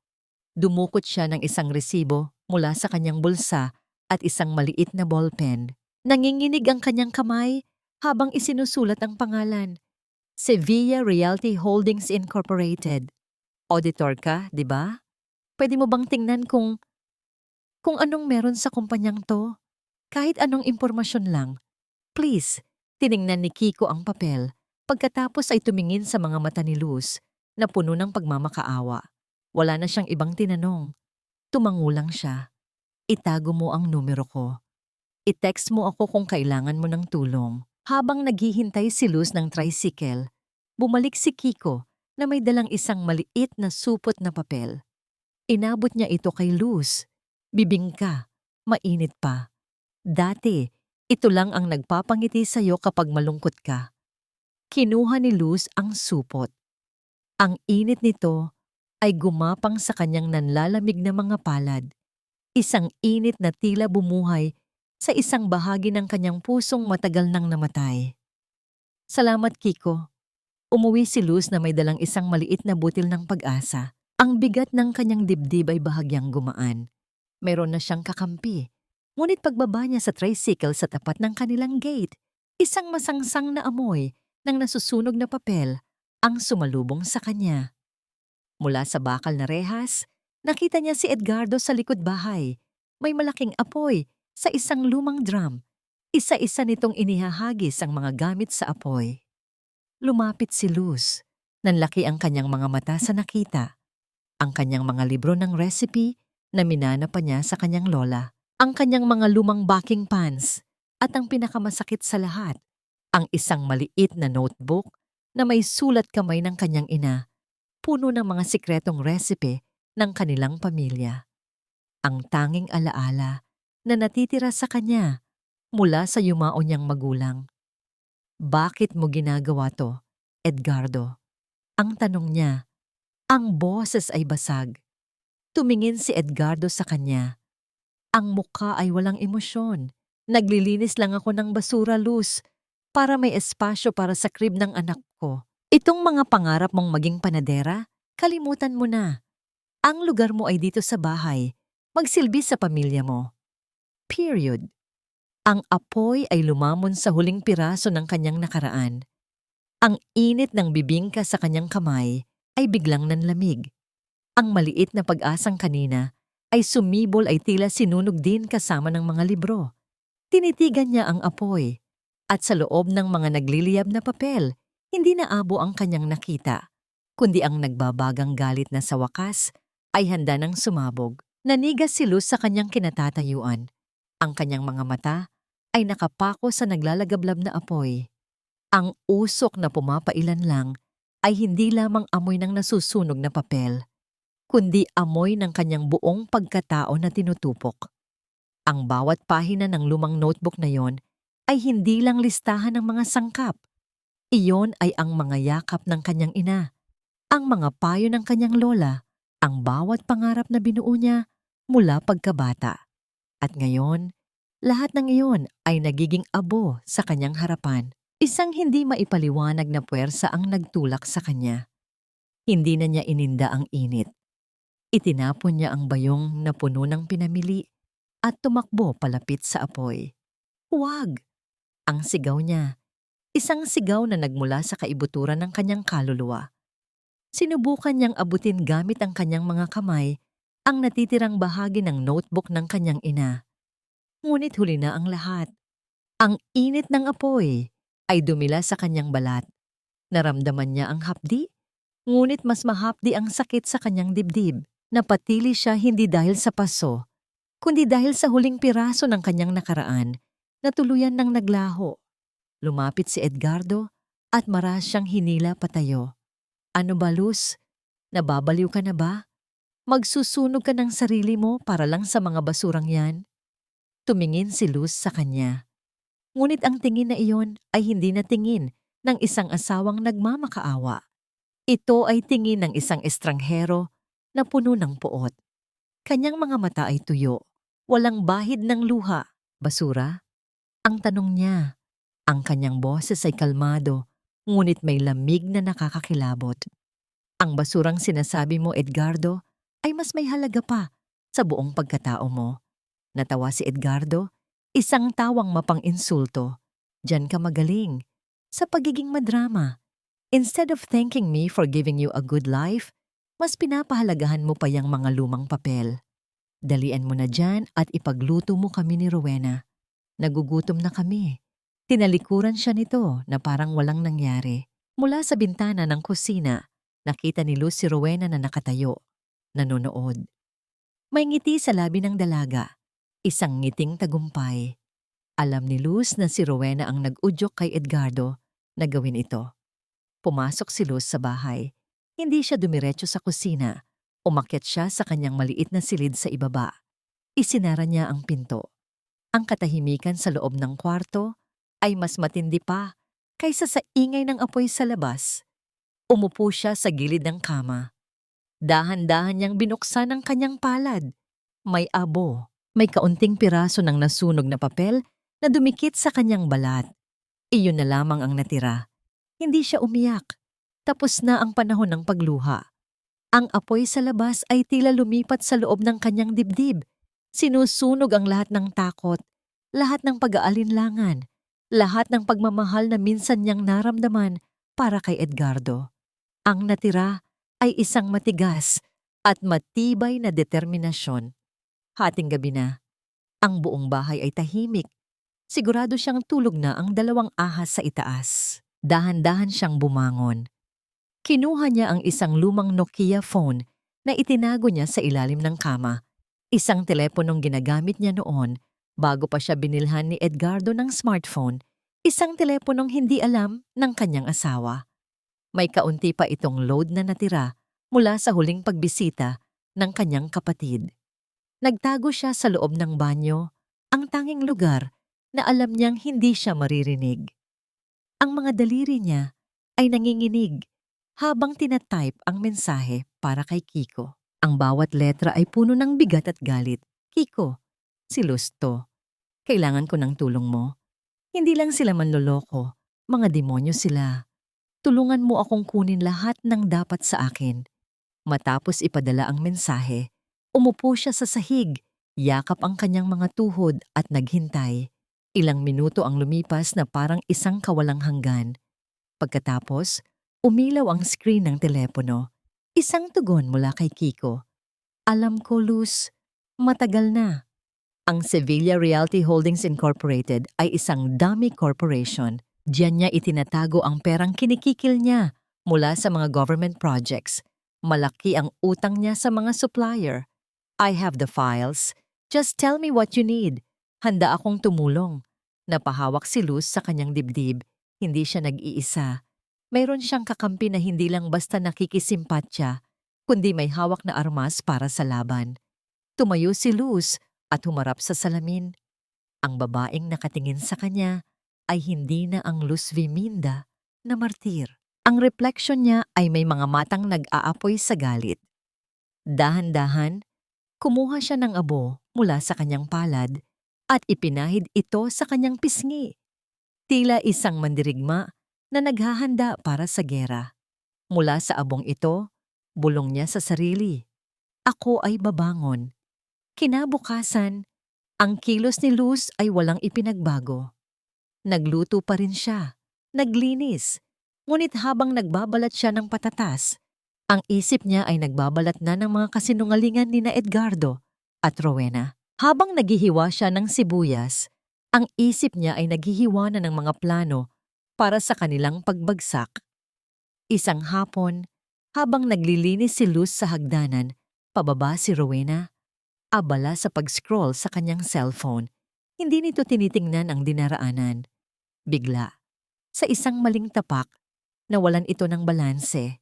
Dumukot siya ng isang resibo mula sa kanyang bulsa at isang maliit na ballpen. Nanginginig ang kanyang kamay habang isinusulat ang pangalan. Sevilla Realty Holdings Incorporated. Auditor ka, di ba? Pwede mo bang tingnan kung anong meron sa kumpanyang to? Kahit anong impormasyon lang. Please, tiningnan ni Kiko ang papel. Pagkatapos ay tumingin sa mga mata ni Luz na puno ng pagmamakaawa. Wala na siyang ibang tinanong. Tumangulang siya. Itago mo ang numero ko. I-text mo ako kung kailangan mo ng tulong. Habang naghihintay si Luz ng tricycle, bumalik si Kiko na may dalang isang maliit na supot na papel. Inabot niya ito kay Luz. Bibingka, mainit pa. Dati, ito lang ang nagpapangiti sa'yo kapag malungkot ka. Kinuha ni Luz ang supot. Ang init nito ay gumapang sa kanyang nanlalamig na mga palad. Isang init na tila bumuhay sa isang bahagi ng kanyang pusong matagal nang namatay. Salamat, Kiko. Umuwi si Luz na may dalang isang maliit na butil ng pag-asa. Ang bigat ng kanyang dibdib ay bahagyang gumaan. Meron na siyang kakampi. Ngunit pagbaba niya sa tricycle sa tapat ng kanilang gate, isang masangsang na amoy ng nasusunog na papel ang sumalubong sa kanya. Mula sa bakal na rehas, nakita niya si Edgardo sa likod bahay. May malaking apoy sa isang lumang drum. Isa-isa nitong inihahagis ang mga gamit sa apoy. Lumapit si Luz. Nanlaki ang kanyang mga mata sa nakita. Ang kanyang mga libro ng recipe na minana pa niya sa kanyang lola. Ang kanyang mga lumang backing pans. At ang pinakamasakit sa lahat, ang isang maliit na notebook na may sulat kamay ng kanyang ina, puno ng mga sikretong recipe ng kanilang pamilya. Ang tanging alaala na natitira sa kanya mula sa yumao niyang magulang. Bakit mo ginagawa to, Edgardo? Ang tanong niya. Ang boses ay basag. Tumingin si Edgardo sa kanya. Ang mukha ay walang emosyon. Naglilinis lang ako ng basura, Luz, para may espasyo para sa crib ng anak ko. Itong mga pangarap mong maging panadera, kalimutan mo na. Ang lugar mo ay dito sa bahay. Magsilbi sa pamilya mo. Period. Ang apoy ay lumamon sa huling piraso ng kanyang nakaraan. Ang init ng bibingka sa kanyang kamay ay biglang nanlamig. Ang maliit na pag-asang kanina ay sumibol ay tila sinunog din kasama ng mga libro. Tinitigan niya ang apoy at sa loob ng mga nagliliyab na papel, hindi na abo ang kanyang nakita, kundi ang nagbabagang galit na sa wakas ay handa ng sumabog. Nanigas si Luz sa kanyang kinatatayuan. Ang kanyang mga mata ay nakapako sa naglalagablab na apoy. Ang usok na pumapailan lang ay hindi lamang amoy ng nasusunog na papel, kundi amoy ng kanyang buong pagkatao na tinutupok. Ang bawat pahina ng lumang notebook na yon ay hindi lang listahan ng mga sangkap. Iyon ay ang mga yakap ng kanyang ina, ang mga payo ng kanyang lola, ang bawat pangarap na binuo niya mula pagkabata. At ngayon, lahat ng iyon ay nagiging abo sa kanyang harapan. Isang hindi maipaliwanag na puwersa ang nagtulak sa kanya. Hindi na niya ininda ang init. Itinapon niya ang bayong na puno ng pinamili at tumakbo palapit sa apoy. Huwag! Ang sigaw niya. Isang sigaw na nagmula sa kaibuturan ng kanyang kaluluwa. Sinubukan niyang abutin gamit ang kanyang mga kamay ang natitirang bahagi ng notebook ng kanyang ina. Ngunit huli na ang lahat. Ang init ng apoy ay dumila sa kanyang balat. Naramdaman niya ang hapdi, ngunit mas mahapdi ang sakit sa kanyang dibdib. Napatili siya hindi dahil sa paso, kundi dahil sa huling piraso ng kanyang nakaraan na tuluyan ng naglaho. Lumapit si Edgardo at maras siyang hinila patayo. Ano ba, Luz? Nababaliw ka na ba? Magsusunog ka ng sarili mo para lang sa mga basurang yan? Tumingin si Luz sa kanya. Ngunit ang tingin na iyon ay hindi na tingin ng isang asawang nagmamakaawa. Ito ay tingin ng isang estranghero na puno ng puot. Kanyang mga mata ay tuyo, walang bahid ng luha. Basura? Ang tanong niya. Ang kanyang boses ay kalmado, ngunit may lamig na nakakakilabot. Ang basurang sinasabi mo, Edgardo, ay mas may halaga pa sa buong pagkatao mo. Natawa si Edgardo, isang tawang mapang-insulto. Diyan ka magaling, sa pagiging madrama. Instead of thanking me for giving you a good life, mas pinapahalagahan mo pa yung mga lumang papel. Dalian mo na dyan at ipagluto mo kami ni Rowena. Nagugutom na kami. Tinalikuran siya nito na parang walang nangyari. Mula sa bintana ng kusina, nakita ni Luz si Rowena na nakatayo, nanonood. May ngiti sa labi ng dalaga, isang ngiting tagumpay. Alam ni Luz na si Rowena ang nag-udyok kay Edgardo na gawin ito. Pumasok si Luz sa bahay. Hindi siya dumiretso sa kusina. Umakyat siya sa kanyang maliit na silid sa ibaba. Isinara niya ang pinto. Ang katahimikan sa loob ng kwarto ay mas matindi pa kaysa sa ingay ng apoy sa labas. Umupo siya sa gilid ng kama. Dahan-dahan niyang binuksan ang kanyang palad. May abo, may kaunting piraso ng nasunog na papel na dumikit sa kanyang balat. Iyon na lamang ang natira. Hindi siya umiyak. Tapos na ang panahon ng pagluha. Ang apoy sa labas ay tila lumipat sa loob ng kanyang dibdib. Sinusunog ang lahat ng takot, lahat ng pag-aalinlangan, lahat ng pagmamahal na minsan niyang naramdaman para kay Edgardo. Ang natira ay isang matigas at matibay na determinasyon. Hating gabi na. Ang buong bahay ay tahimik. Sigurado siyang tulog na ang dalawang ahas sa itaas. Dahan-dahan siyang bumangon. Kinuha niya ang isang lumang Nokia phone na itinago niya sa ilalim ng kama. Isang teleponong ginagamit niya noon bago pa siya binilhan ni Edgardo ng smartphone. Isang teleponong hindi alam ng kanyang asawa. May kaunti pa itong load na natira mula sa huling pagbisita ng kanyang kapatid. Nagtago siya sa loob ng banyo, ang tanging lugar na alam niyang hindi siya maririnig. Ang mga daliri niya ay nanginginig habang tinatype ang mensahe para kay Kiko. Ang bawat letra ay puno ng bigat at galit. Kiko, si Luz to. Kailangan ko ng tulong mo. Hindi lang sila manloloko, mga demonyo sila. Tulungan mo akong kunin lahat ng dapat sa akin. Matapos ipadala ang mensahe, umupo siya sa sahig, yakap ang kanyang mga tuhod at naghintay. Ilang minuto ang lumipas na parang isang kawalang hanggan. Pagkatapos, umilaw ang screen ng telepono. Isang tugon mula kay Kiko. Alam ko, Luz, matagal na. Ang Sevilla Realty Holdings Incorporated ay isang dummy corporation. Diyan niya itinatago ang perang kinikikil niya mula sa mga government projects. Malaki ang utang niya sa mga supplier. I have the files. Just tell me what you need. Handa akong tumulong. Napahawak si Luz sa kanyang dibdib. Hindi siya nag-iisa. Mayroon siyang kakampi na hindi lang basta nakikisimpatya, kundi may hawak na armas para sa laban. Tumayo si Luz at humarap sa salamin. Ang babaeng nakatingin sa kanya ay hindi na ang Luz Viminda na martir. Ang refleksyon niya ay may mga matang nag-aapoy sa galit. Dahan-dahan, kumuha siya ng abo mula sa kanyang palad at ipinahid ito sa kanyang pisngi. Tila isang mandirigma na naghahanda para sa gera. Mula sa abong ito, bulong niya sa sarili. Ako ay babangon. Kinabukasan, ang kilos ni Luz ay walang ipinagbago. Nagluto pa rin siya, naglinis, ngunit habang nagbabalat siya ng patatas, ang isip niya ay nagbabalat na ng mga kasinungalingan ni na Edgardo at Rowena. Habang naghihiwa siya ng sibuyas, ang isip niya ay naghihiwa na ng mga plano para sa kanilang pagbagsak. Isang hapon, habang naglilinis si Luz sa hagdanan, pababa si Rowena, abala sa pag-scroll sa kanyang cellphone. Hindi nito tinitingnan ang dinaraanan. Bigla, sa isang maling tapak, nawalan ito ng balanse.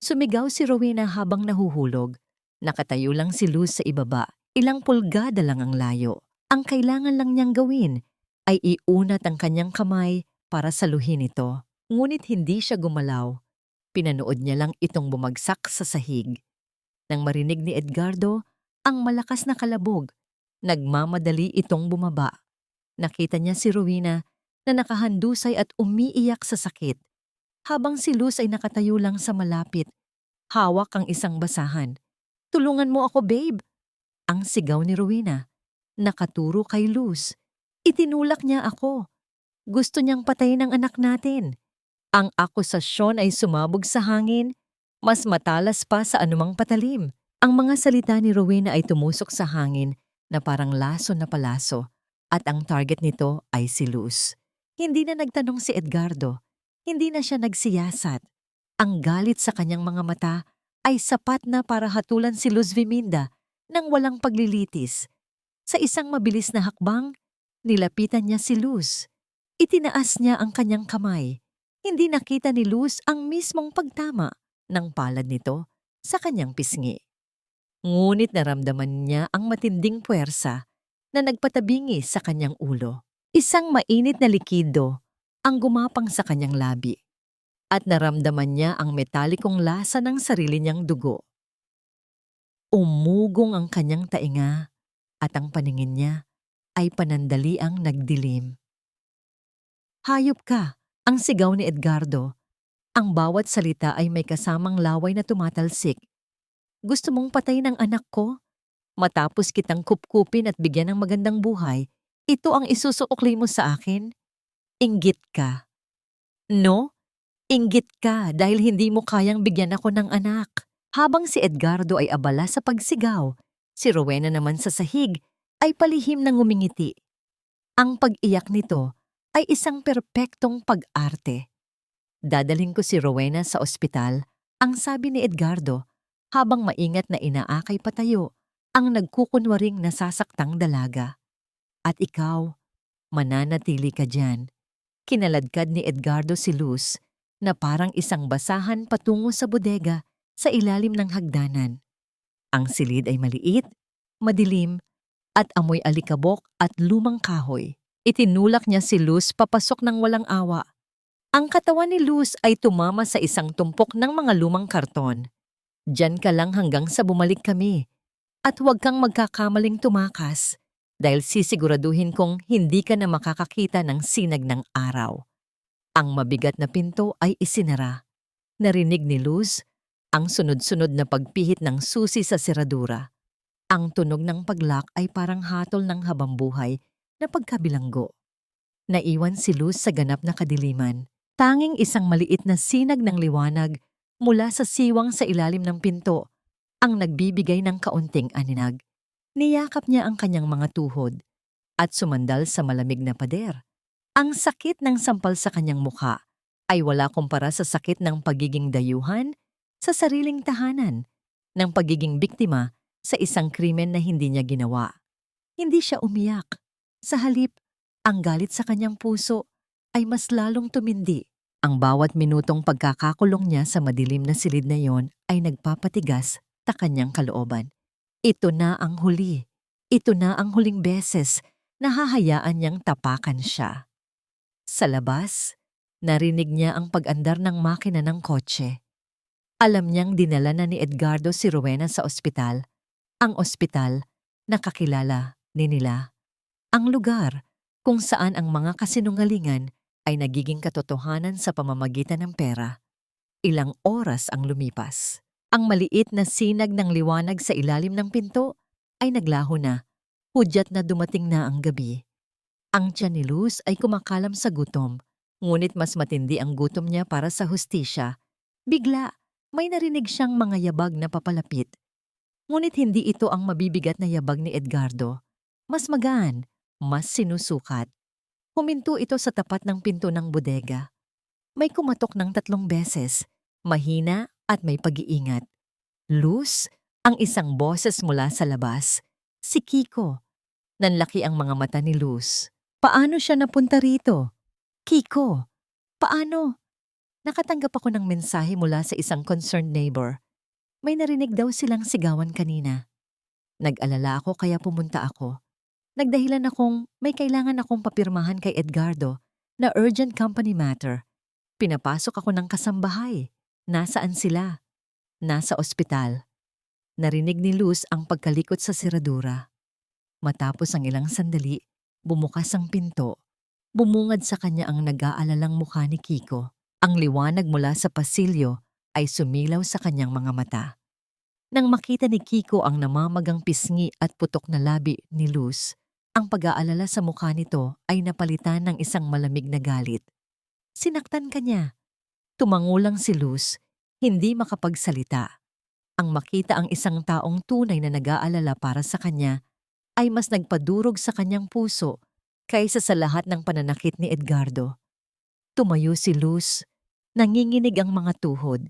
Sumigaw si Rowena habang nahuhulog. Nakatayo lang si Luz sa ibaba, ilang pulgada lang ang layo. Ang kailangan lang niyang gawin ay iunat ang kanyang kamay para saluhin ito. Ngunit hindi siya gumalaw. Pinanood niya lang itong bumagsak sa sahig. Nang marinig ni Edgardo ang malakas na kalabog, nagmamadali itong bumaba. Nakita niya si Rowena na nakahandusay at umiiyak sa sakit, habang si Luz ay nakatayo lang sa malapit, hawak ang isang basahan. Tulungan mo ako, babe! Ang sigaw ni Rowena. Nakaturo kay Luz. Itinulak niya ako. Gusto niyang patayin ang anak natin. Ang akusasyon ay sumabog sa hangin, mas matalas pa sa anumang patalim. Ang mga salita ni Rowena ay tumusok sa hangin na parang laso na palaso, at ang target nito ay si Luz. Hindi na nagtanong si Edgardo. Hindi na siya nagsiyasat. Ang galit sa kanyang mga mata ay sapat na para hatulan si Luz Viminda nang walang paglilitis. Sa isang mabilis na hakbang, nilapitan niya si Luz. Itinaas niya ang kanyang kamay. Hindi nakita ni Luz ang mismong pagtama ng palad nito sa kanyang pisngi. Ngunit naramdaman niya ang matinding puwersa na nagpatabingi sa kanyang ulo. Isang mainit na likido ang gumapang sa kanyang labi, at naramdaman niya ang metalikong lasa ng sarili niyang dugo. Umugong ang kanyang tainga at ang paningin niya ay panandaliang nagdilim. Hayop ka! Ang sigaw ni Edgardo. Ang bawat salita ay may kasamang laway na tumatalsik. Gusto mong patayin ang anak ko? Matapos kitang kupkupin at bigyan ng magandang buhay, ito ang isusukli mo sa akin? Inggit ka. No? Inggit ka dahil hindi mo kayang bigyan ako ng anak. Habang si Edgardo ay abala sa pagsigaw, si Rowena naman sa sahig ay palihim ng ngumingiti. Ang pag-iyak nito ay isang perpektong pag-arte. Dadaling ko si Rowena sa ospital, ang sabi ni Edgardo, habang maingat na inaakay patayo ang nagkukunwaring nasasaktang dalaga. At ikaw, mananatili ka dyan. Kinaladkad ni Edgardo si Luz na parang isang basahan patungo sa bodega sa ilalim ng hagdanan. Ang silid ay maliit, madilim, at amoy alikabok at lumang kahoy. Itinulak niya si Luz papasok ng walang awa. Ang katawan ni Luz ay tumama sa isang tumpok ng mga lumang karton. Diyan ka lang hanggang sa bumalik kami. At huwag kang magkakamaling tumakas dahil sisiguraduhin kong hindi ka na makakakita ng sinag ng araw. Ang mabigat na pinto ay isinara. Narinig ni Luz ang sunod-sunod na pagpihit ng susi sa seradura. Ang tunog ng paglock ay parang hatol ng habambuhay na pagkabilanggo. Naiwan si Luz sa ganap na kadiliman. Tanging isang maliit na sinag ng liwanag mula sa siwang sa ilalim ng pinto ang nagbibigay ng kaunting aninag. Niyakap niya ang kanyang mga tuhod at sumandal sa malamig na pader. Ang sakit ng sampal sa kanyang mukha ay wala kumpara sa sakit ng pagiging dayuhan sa sariling tahanan, ng pagiging biktima sa isang krimen na hindi niya ginawa. Hindi siya umiyak. Sa halip, ang galit sa kanyang puso ay mas lalong tumindi. Ang bawat minutong pagkakakulong niya sa madilim na silid na yon ay nagpapatigas sa kanyang kalooban. Ito na ang huli. Ito na ang huling beses na hahayaan niyang tapakan siya. Sa labas, narinig niya ang pag-andar ng makina ng kotse. Alam niyang dinala na ni Edgardo si Rowena sa ospital. Ang ospital na kakilala ni nila. Ang lugar kung saan ang mga kasinungalingan ay nagiging katotohanan sa pamamagitan ng pera. Ilang oras ang lumipas. Ang maliit na sinag ng liwanag sa ilalim ng pinto ay naglaho na, hudyat na dumating na ang gabi. Ang tiyan ni Luz ay kumakalam sa gutom, ngunit mas matindi ang gutom niya para sa hustisya. Bigla, may narinig siyang mga yabag na papalapit. Ngunit hindi ito ang mabibigat na yabag ni Edgardo. Mas magaan, mas sinusukat. Huminto ito sa tapat ng pinto ng bodega. May kumatok ng 3 beses, mahina at may pag-iingat. Luz, ang isang boses mula sa labas. Si Kiko. Nanlaki ang mga mata ni Luz. Paano siya napunta rito? Kiko, paano? Nakatanggap ako ng mensahe mula sa isang concerned neighbor. May narinig daw silang sigawan kanina. Nag-alala ako kaya pumunta ako. Nagdahilan akong may kailangan akong papirmahan kay Edgardo na urgent company matter. Pinapasok ako ng kasambahay. Nasaan sila? Nasa ospital. Narinig ni Luz ang pagkalikot sa seradura. Matapos ang ilang sandali, bumukas ang pinto. Bumungad sa kanya ang nag-aalalang mukha ni Kiko. Ang liwanag mula sa pasilyo ay sumilaw sa kanyang mga mata. Nang makita ni Kiko ang namamagang pisngi at putok na labi ni Luz, ang pag-aalala sa mukha nito ay napalitan ng isang malamig na galit. Sinaktan ka niya. Tumangulang si Luz, hindi makapagsalita. Ang makita ang isang taong tunay na nag-aalala para sa kanya ay mas nagpadurog sa kanyang puso kaysa sa lahat ng pananakit ni Edgardo. Tumayo si Luz, nanginginig ang mga tuhod.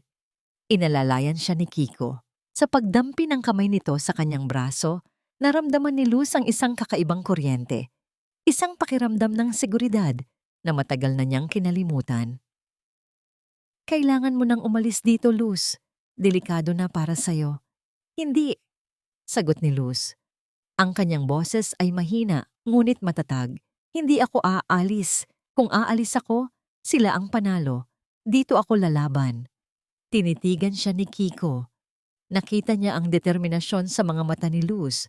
Inalalayan siya ni Kiko. Sa pagdampi ng kamay nito sa kanyang braso, naramdaman ni Luz ang isang kakaibang kuryente. Isang pakiramdam ng seguridad na matagal na niyang kinalimutan. Kailangan mo nang umalis dito, Luz. Delikado na para sa'yo. Hindi, sagot ni Luz. Ang kanyang boses ay mahina, ngunit matatag. Hindi ako aalis. Kung aalis ako, sila ang panalo. Dito ako lalaban. Tinitigan siya ni Kiko. Nakita niya ang determinasyon sa mga mata ni Luz.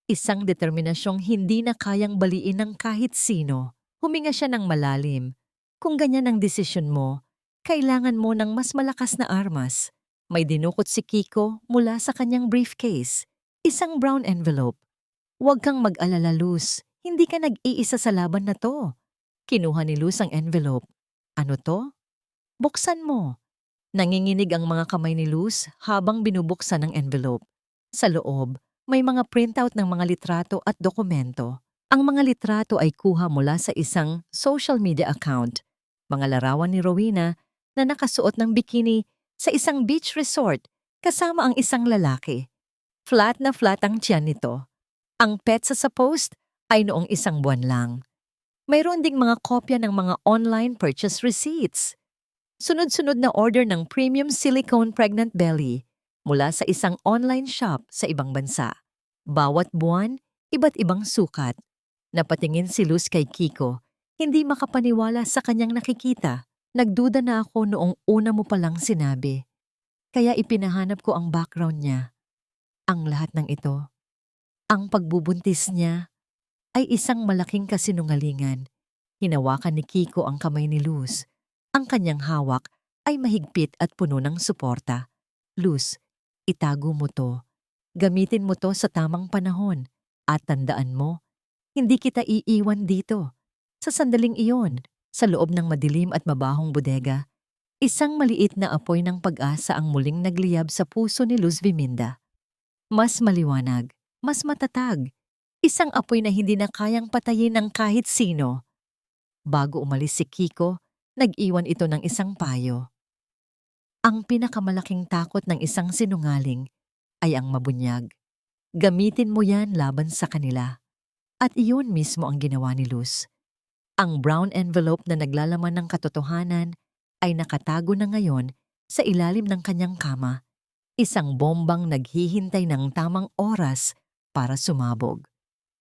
Isang determinasyong hindi na kayang baliin ng kahit sino. Huminga siya ng malalim. Kung ganyan ang desisyon mo, kailangan mo ng mas malakas na armas. May dinukot si Kiko mula sa kanyang briefcase. Isang brown envelope. Huwag kang mag-alala, Luz. Hindi ka nag-iisa sa laban na to. Kinuha ni Luz ang envelope. Ano to? Buksan mo. Nanginginig ang mga kamay ni Luz habang binubuksan ang envelope. Sa loob, may mga printout ng mga litrato at dokumento. Ang mga litrato ay kuha mula sa isang social media account. Mga larawan ni Rowena na nakasuot ng bikini sa isang beach resort kasama ang isang lalaki. Flat na flat ang tiyan nito. Ang petsa sa post ay noong 1 buwan lang. Mayroon ding mga kopya ng mga online purchase receipts. Sunod-sunod na order ng premium silicone pregnant belly mula sa isang online shop sa ibang bansa. Bawat buwan, iba't ibang sukat. Napatingin si Luz kay Kiko, hindi makapaniwala sa kanyang nakikita. Nagduda na ako noong una mo palang sinabi. Kaya ipinahanap ko ang background niya. Ang lahat ng ito, ang pagbubuntis niya, ay isang malaking kasinungalingan. Hinawakan ni Kiko ang kamay ni Luz. Ang kanyang hawak ay mahigpit at puno ng suporta. Luz, itago mo to. Gamitin mo to sa tamang panahon. At tandaan mo, hindi kita iiwan dito. Sa sandaling iyon, sa loob ng madilim at mabahong bodega, isang maliit na apoy ng pag-asa ang muling nagliyab sa puso ni Luz Biminda. Mas maliwanag, mas matatag. Isang apoy na hindi na kayang patayin ng kahit sino. Bago umalis si Kiko, nag-iwan ito ng isang payo. Ang pinakamalaking takot ng isang sinungaling ay ang mabunyag. Gamitin mo yan laban sa kanila. At iyon mismo ang ginawa ni Luz. Ang brown envelope na naglalaman ng katotohanan ay nakatago na ngayon sa ilalim ng kanyang kama. Isang bombang naghihintay ng tamang oras para sumabog.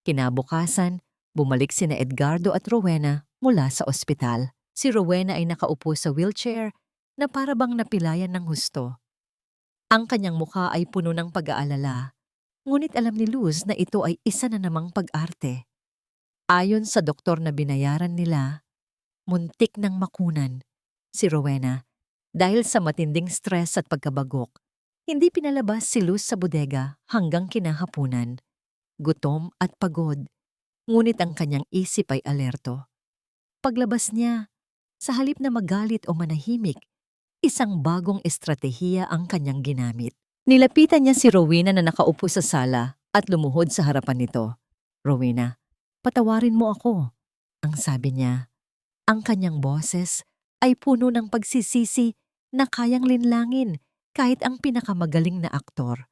Kinabukasan, bumalik sina Edgardo at Rowena mula sa ospital. Si Rowena ay nakaupo sa wheelchair na parabang napilayan ng husto. Ang kanyang mukha ay puno ng pag-aalala, ngunit alam ni Luz na ito ay isa na namang pag-arte. Ayon sa doktor na binayaran nila, muntik ng makunan si Rowena Dahil sa matinding stress at pagkabagok, hindi pinalabas si Luz sa bodega hanggang kinahapunan. Gutom at pagod, ngunit ang kanyang isip ay alerto. Paglabas niya, sa halip na magalit o manahimik, isang bagong estratehiya ang kanyang ginamit. Nilapitan niya si Rowena na nakaupo sa sala at lumuhod sa harapan nito. "Rowena, patawarin mo ako," ang sabi niya. Ang kanyang boses ay puno ng pagsisisi na kayang linlangin kahit ang pinakamagaling na aktor.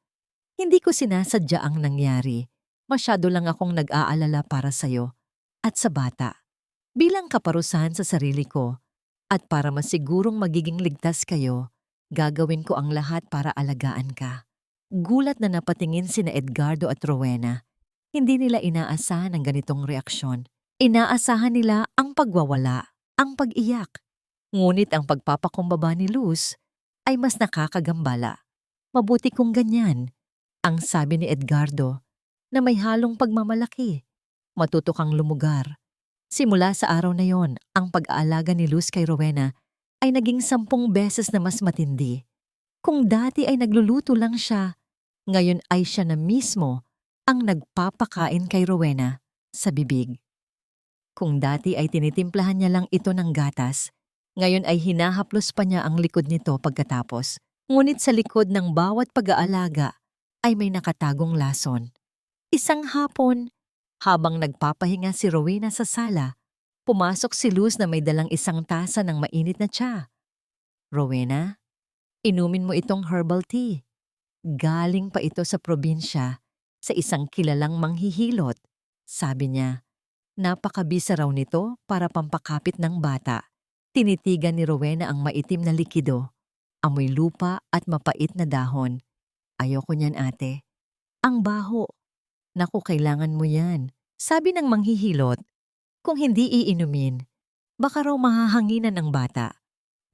"Hindi ko sinasadya ang nangyari. Masyado lang akong nag-aalala para sa'yo at sa bata. Bilang kaparusahan sa sarili ko at para masigurong magiging ligtas kayo, gagawin ko ang lahat para alagaan ka." Gulat na napatingin sina Edgardo at Rowena. Hindi nila inaasahan ang ganitong reaksyon. Inaasahan nila ang pagwawala, ang pag-iyak. Ngunit ang pagpapakumbaba ni Luz ay mas nakakagambala. "Mabuti kung ganyan," ang sabi ni Edgardo na may halong pagmamalaki. "Matuto kang lumugar." Simula sa araw na yon, ang pag-aalaga ni Luz kay Rowena ay naging 10 beses na mas matindi. Kung dati ay nagluluto lang siya, ngayon ay siya na mismo ang nagpapakain kay Rowena sa bibig. Kung dati ay tinitimplahan niya lang ito ng gatas, ngayon ay hinahaplos pa niya ang likod nito pagkatapos. Ngunit sa likod ng bawat pag-aalaga ay may nakatagong lason. Isang hapon, habang nagpapahinga si Rowena sa sala, pumasok si Luz na may dalang isang tasa ng mainit na tsa. "Rowena, inumin mo itong herbal tea. Galing pa ito sa probinsya sa isang kilalang manghihilot," sabi niya. Napakabisa raw nito para pampakapit ng bata. Tinitigan ni Rowena ang maitim na likido, amoy lupa at mapait na dahon. "Ayoko niyan, ate. Ang baho." "Naku, kailangan mo yan," sabi ng manghihilot. "Kung hindi iinumin, baka raw mahahanginan ng bata.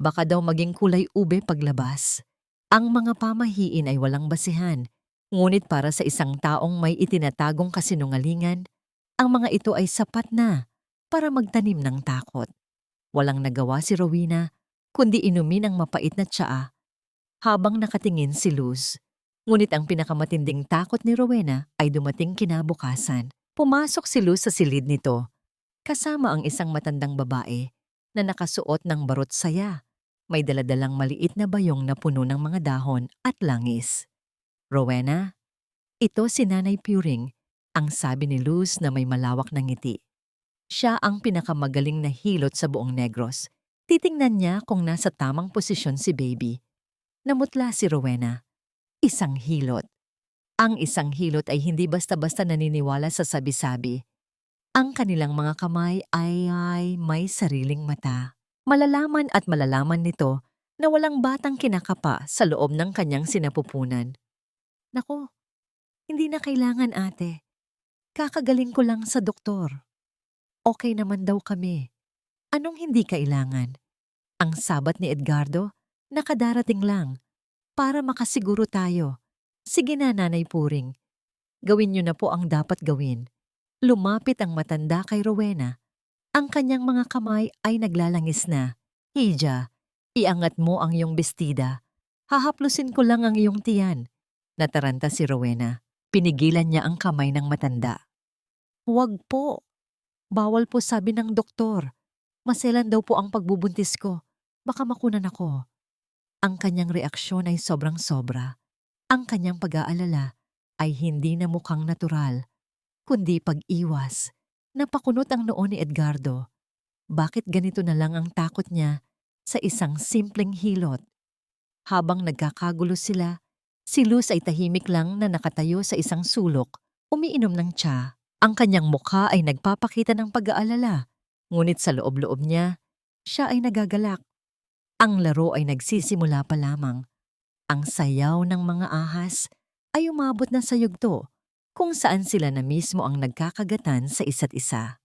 Baka daw maging kulay ube paglabas." Ang mga pamahiin ay walang basihan, ngunit para sa isang taong may itinatagong kasinungalingan, ang mga ito ay sapat na para magtanim ng takot. Walang nagawa si Rowena kundi inumin ang mapait na tsaa habang nakatingin si Luz. Ngunit ang pinakamatinding takot ni Rowena ay dumating kinabukasan. Pumasok si Luz sa silid nito, kasama ang isang matandang babae na nakasuot ng barot saya. May daladalang maliit na bayong na puno ng mga dahon at langis. "Rowena, ito si Nanay Puring," ang sabi ni Luz na may malawak na ngiti. Siya ang pinakamagaling na hilot sa buong Negros. Titingnan niya kung nasa tamang posisyon si baby. Namutla si Rowena. Isang hilot. Ang isang hilot ay hindi basta-basta naniniwala sa sabi-sabi. Ang kanilang mga kamay ay may sariling mata. Malalaman at malalaman nito na walang batang kinakapa sa loob ng kanyang sinapupunan. "Naku, hindi na kailangan, ate. Kakagaling ko lang sa doktor. Okay naman daw kami. Anong hindi kailangan?" Ang sabat ni Edgardo, "Nakadarating lang. Para makasiguro tayo. Sige na, Nanay Puring. Gawin niyo na po ang dapat gawin." Lumapit ang matanda kay Rowena. Ang kanyang mga kamay ay naglalangis na. "Hija, iangat mo ang iyong bestida. Hahaplusin ko lang ang iyong tiyan." Nataranta si Rowena. Pinigilan niya ang kamay ng matanda. "Huwag po. Bawal po, sabi ng doktor. Maselan daw po ang pagbubuntis ko. Baka makunan ako." Ang kanyang reaksyon ay sobrang sobra. Ang kanyang pag-aalala ay hindi na mukhang natural, kundi pag-iwas. Napakunot ang noo ni Edgardo. Bakit ganito na lang ang takot niya sa isang simpleng hilot? Habang nagkakagulo sila, si Luz ay tahimik lang na nakatayo sa isang sulok, umiinom ng tsa. Ang kanyang mukha ay nagpapakita ng pag-aalala, ngunit sa loob-loob niya, siya ay nagagalak. Ang laro ay nagsisimula pa lamang. Ang sayaw ng mga ahas ay umabot na sa yugto, kung saan sila na mismo ang nagkakagatan sa isa't isa.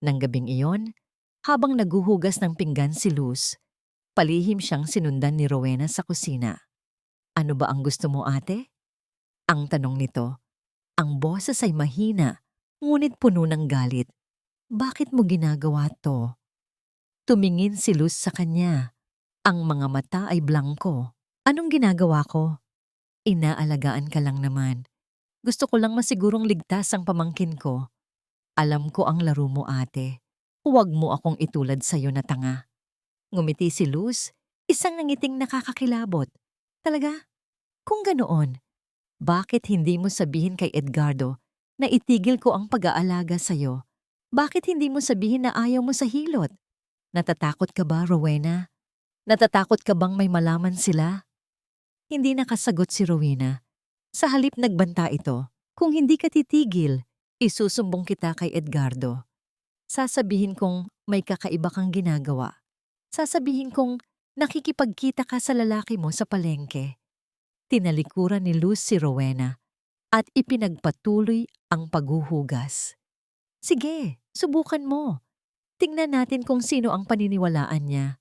Nang gabing iyon, habang naguhugas ng pinggan si Luz, palihim siyang sinundan ni Rowena sa kusina. "Ano ba ang gusto mo, ate?" ang tanong nito. Ang boses ay mahina, ngunit puno ng galit. "Bakit mo ginagawa to?" Tumingin si Luz sa kanya. Ang mga mata ay blangko. Anong ginagawa ko? Inaalagaan ka lang naman. Gusto ko lang masigurong ligtas ang pamangkin ko. Alam ko ang laro mo, ate. Huwag mo akong itulad sa'yo na tanga. Ngumiti si Luz, isang nangiting nakakakilabot. Talaga? Kung ganoon, bakit hindi mo sabihin kay Edgardo na itigil ko ang pag-aalaga sa'yo? Bakit hindi mo sabihin na ayaw mo sa hilot? Natatakot ka ba, Rowena? Natatakot ka bang may malaman sila? Hindi nakasagot si Rowena. Sa halip nagbanta ito, kung hindi ka titigil, isusumbong kita kay Edgardo. Sasabihin kong may kakaiba kang ginagawa. Sasabihin kong nakikipagkita ka sa lalaki mo sa palengke. Tinalikuran ni Luz si Rowena at ipinagpatuloy ang paghuhugas. Sige, subukan mo. Tingnan natin kung sino ang paniniwalaan niya.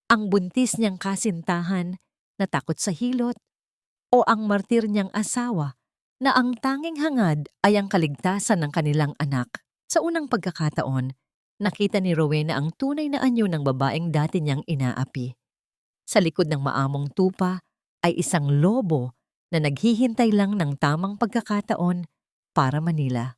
Ang buntis niyang kasintahan na takot sa hilot o ang martir niyang asawa na ang tanging hangad ay ang kaligtasan ng kanilang anak. Sa unang pagkakataon, nakita ni Rowena ang tunay na anyo ng babaeng dati niyang inaapi. Sa likod ng maamong tupa ay isang lobo na naghihintay lang ng tamang pagkakataon para manila.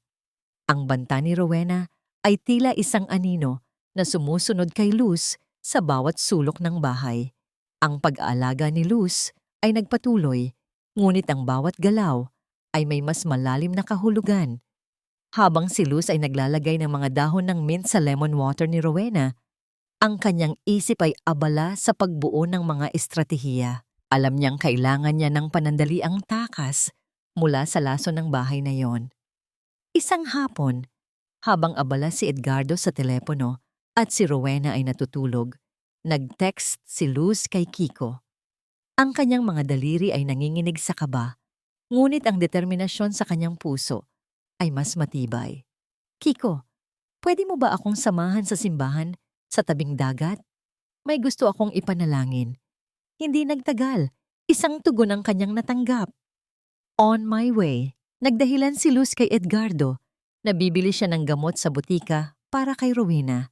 Ang banta ni Rowena ay tila isang anino na sumusunod kay Luz sa bawat sulok ng bahay. Ang pag-aalaga ni Luz ay nagpatuloy, ngunit ang bawat galaw ay may mas malalim na kahulugan. Habang si Luz ay naglalagay ng mga dahon ng mint sa lemon water ni Rowena, ang kanyang isip ay abala sa pagbuo ng mga estratehiya. Alam niyang kailangan niya ng panandaliang takas mula sa laso ng bahay na yon. Isang hapon, habang abala si Edgardo sa telepono at si Rowena ay natutulog, nag-text si Luz kay Kiko. Ang kanyang mga daliri ay nanginginig sa kaba, ngunit ang determinasyon sa kanyang puso ay mas matibay. Kiko, pwede mo ba akong samahan sa simbahan sa tabing dagat? May gusto akong ipanalangin. Hindi nagtagal, isang tugon ang kanyang natanggap. On my way, nagdahilan si Luz kay Edgardo. Nabibili siya ng gamot sa butika para kay Rowena.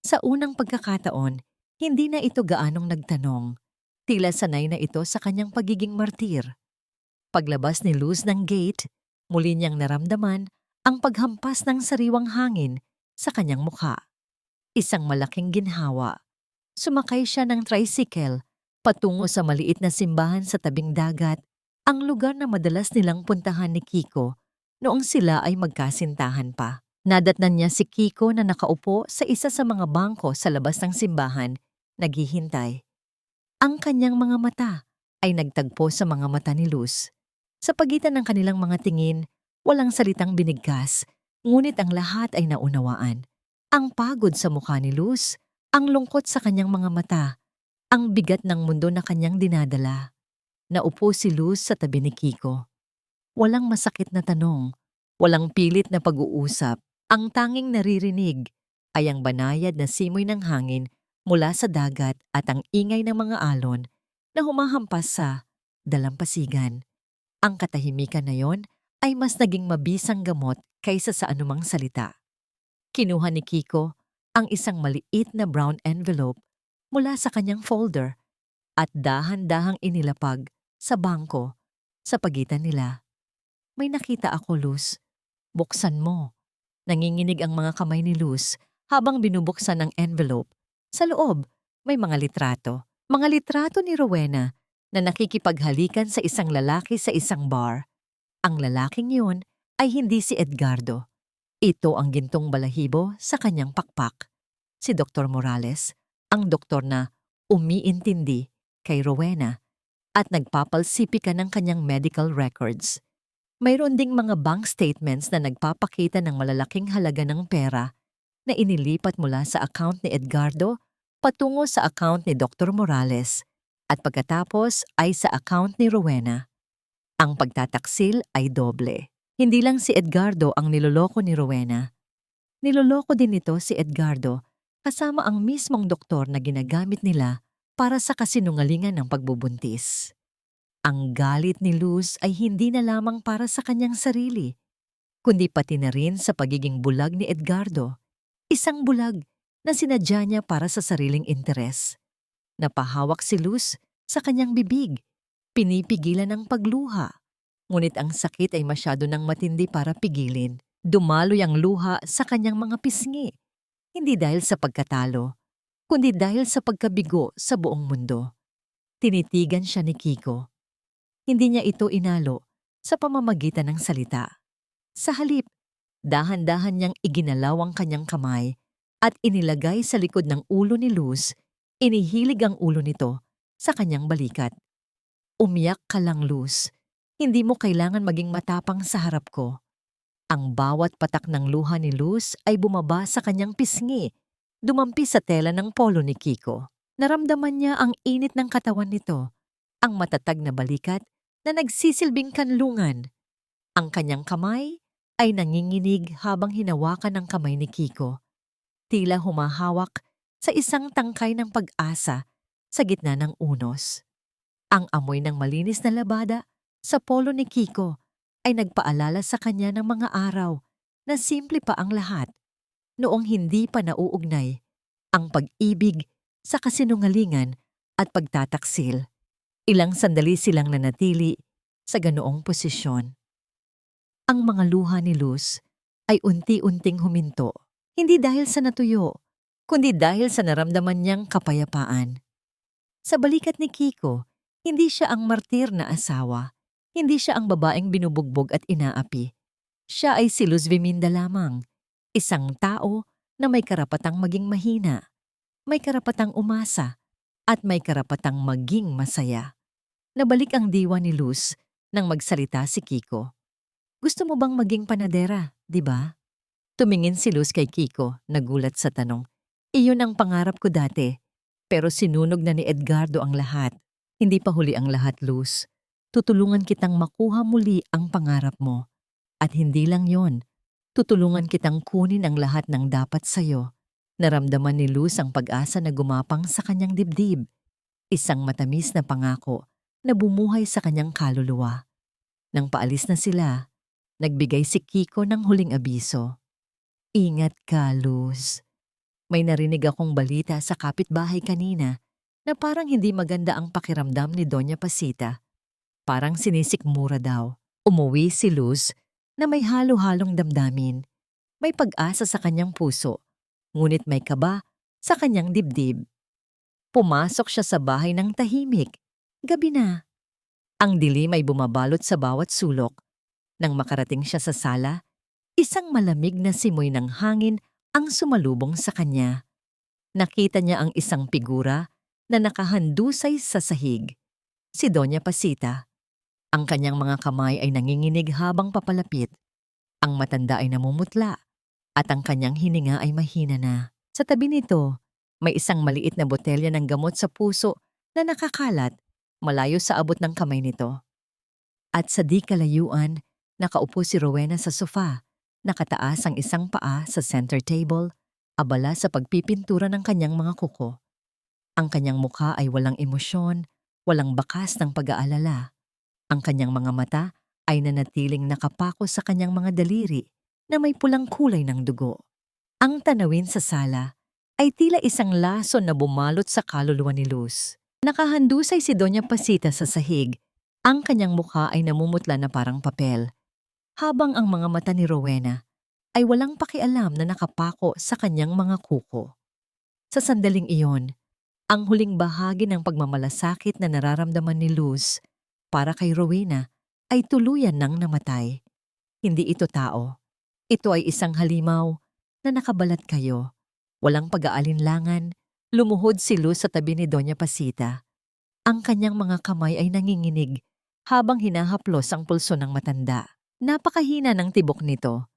Sa unang pagkakataon, hindi na ito gaanong nagtanong. Tila sanay na ito sa kanyang pagiging martir. Paglabas ni Luz ng gate, muli niyang naramdaman ang paghampas ng sariwang hangin sa kanyang mukha. Isang malaking ginhawa. Sumakay siya ng tricycle patungo sa maliit na simbahan sa tabing dagat, ang lugar na madalas nilang puntahan ni Kiko noong sila ay magkasintahan pa. Nadatnan niya si Kiko na nakaupo sa isa sa mga bangko sa labas ng simbahan, naghihintay. Ang kanyang mga mata ay nagtagpo sa mga mata ni Luz. Sa pagitan ng kanilang mga tingin, walang salitang binigkas, ngunit ang lahat ay naunawaan. Ang pagod sa mukha ni Luz, ang lungkot sa kanyang mga mata, ang bigat ng mundo na kanyang dinadala. Naupo si Luz sa tabi ni Kiko. Walang masakit na tanong, walang pilit na pag-uusap. Ang tanging naririnig ay ang banayad na simoy ng hangin mula sa dagat at ang ingay ng mga alon na humahampas sa dalampasigan. Ang katahimikan na yon ay mas naging mabisang gamot kaysa sa anumang salita. Kinuha ni Kiko ang isang maliit na brown envelope mula sa kanyang folder at dahan-dahang inilapag sa bangko sa pagitan nila. May nakita ako, Luz. Buksan mo. Nanginginig ang mga kamay ni Luz habang binubuksan ang envelope. Sa loob, may mga litrato. Mga litrato ni Rowena na nakikipaghalikan sa isang lalaki sa isang bar. Ang lalaking yun ay hindi si Edgardo. Ito ang gintong balahibo sa kanyang pakpak. Si Dr. Morales, ang doktor na umiintindi kay Rowena at nagpapalsipikan ng kanyang medical records. Mayroon ding mga bank statements na nagpapakita ng malalaking halaga ng pera na inilipat mula sa account ni Edgardo patungo sa account ni Dr. Morales at pagkatapos ay sa account ni Rowena. Ang pagtataksil ay doble. Hindi lang si Edgardo ang niloloko ni Rowena. Niloloko din nito si Edgardo kasama ang mismong doktor na ginagamit nila para sa kasinungalingan ng pagbubuntis. Ang galit ni Luz ay hindi na lamang para sa kanyang sarili, kundi pati na rin sa pagiging bulag ni Edgardo. Isang bulag na sinadya niya para sa sariling interes. Napahawak si Luz sa kanyang bibig. Pinipigilan ang pagluha. Ngunit ang sakit ay masyado nang matindi para pigilin. Dumaloy ang luha sa kanyang mga pisngi. Hindi dahil sa pagkatalo, kundi dahil sa pagkabigo sa buong mundo. Tinitigan siya ni Kiko. Hindi niya ito inalo sa pamamagitan ng salita. Sa halip, dahan-dahan niyang iginalaw ang kanyang kamay at inilagay sa likod ng ulo ni Luz. Inihilig ang ulo nito sa kanyang balikat. Umiyak ka lang, Luz. Hindi mo kailangan maging matapang sa harap ko. Ang bawat patak ng luha ni Luz ay bumaba sa kanyang pisngi, dumampi sa tela ng polo ni Kiko. Naramdaman niya ang init ng katawan nito, ang matatag na balikat na nagsisilbing kanlungan. Ang kanyang kamay ay nanginginig habang hinawakan ang kamay ni Kiko. Tila humahawak sa isang tangkay ng pag-asa sa gitna ng unos. Ang amoy ng malinis na labada sa polo ni Kiko ay nagpaalala sa kanya ng mga araw na simple pa ang lahat, noong hindi pa nauugnay ang pag-ibig sa kasinungalingan at pagtataksil. Ilang sandali silang nanatili sa ganoong posisyon. Ang mga luha ni Luz ay unti-unting huminto, hindi dahil sa natuyo, kundi dahil sa naramdaman niyang kapayapaan. Sa balikat ni Kiko, hindi siya ang martir na asawa. Hindi siya ang babaeng binubugbog at inaapi. Siya ay si Luz Viminda lamang, isang tao na may karapatang maging mahina, may karapatang umasa, at may karapatang maging masaya. Nabalik ang diwa ni Luz nang magsalita si Kiko. Gusto mo bang maging panadera, di ba? Tumingin si Luz kay Kiko, nagulat sa tanong. Iyon ang pangarap ko dati, pero sinunog na ni Edgardo ang lahat. Hindi pa huli ang lahat, Luz. Tutulungan kitang makuha muli ang pangarap mo. At hindi lang yon, tutulungan kitang kunin ang lahat ng dapat sayo. Naramdaman ni Luz ang pag-asa na gumapang sa kanyang dibdib. Isang matamis na pangako na bumuhay sa kanyang kaluluwa. Nang paalis na sila, nagbigay si Kiko ng huling abiso. Ingat ka, Luz. May narinig akong balita sa kapitbahay kanina na parang hindi maganda ang pakiramdam ni Doña Pasita. Parang sinisikmura daw. Umuwi si Luz na may halo-halong damdamin. May pag-asa sa kanyang puso, ngunit may kaba sa kanyang dibdib. Pumasok siya sa bahay ng tahimik. Gabi na. Ang dilim ay bumabalot sa bawat sulok. Nang makarating siya sa sala, isang malamig na simoy ng hangin ang sumalubong sa kanya. Nakita niya ang isang figura na nakahandusay sa sahig. Si Doña Pasita. Ang kanyang mga kamay ay nanginginig habang papalapit. Ang matanda ay namumutla at ang kanyang hininga ay mahina na. Sa tabi nito, may isang maliit na botelya ng gamot sa puso na nakakalat malayo sa abot ng kamay nito. At sa di kalayuan, nakaupo si Rowena sa sofa, nakataas ang isang paa sa center table, abala sa pagpipintura ng kanyang mga kuko. Ang kanyang mukha ay walang emosyon, walang bakas ng pag-aalala. Ang kanyang mga mata ay nanatiling nakapako sa kanyang mga daliri na may pulang kulay ng dugo. Ang tanawin sa sala ay tila isang lason na bumalot sa kaluluwa ni Luz. Nakahandusay si Doña Pasita sa sahig. Ang kanyang mukha ay namumutla na parang papel, habang ang mga mata ni Rowena ay walang pakialam na nakapako sa kanyang mga kuko. Sa sandaling iyon, ang huling bahagi ng pagmamalasakit na nararamdaman ni Luz para kay Rowena ay tuluyan nang namatay. Hindi ito tao. Ito ay isang halimaw na nakabalat kayo. Walang pag-aalinlangan, lumuhod si Luz sa tabi ni Doña Pasita. Ang kanyang mga kamay ay nanginginig habang hinahaplos ang pulso ng matanda. Napakahina ng tibok nito.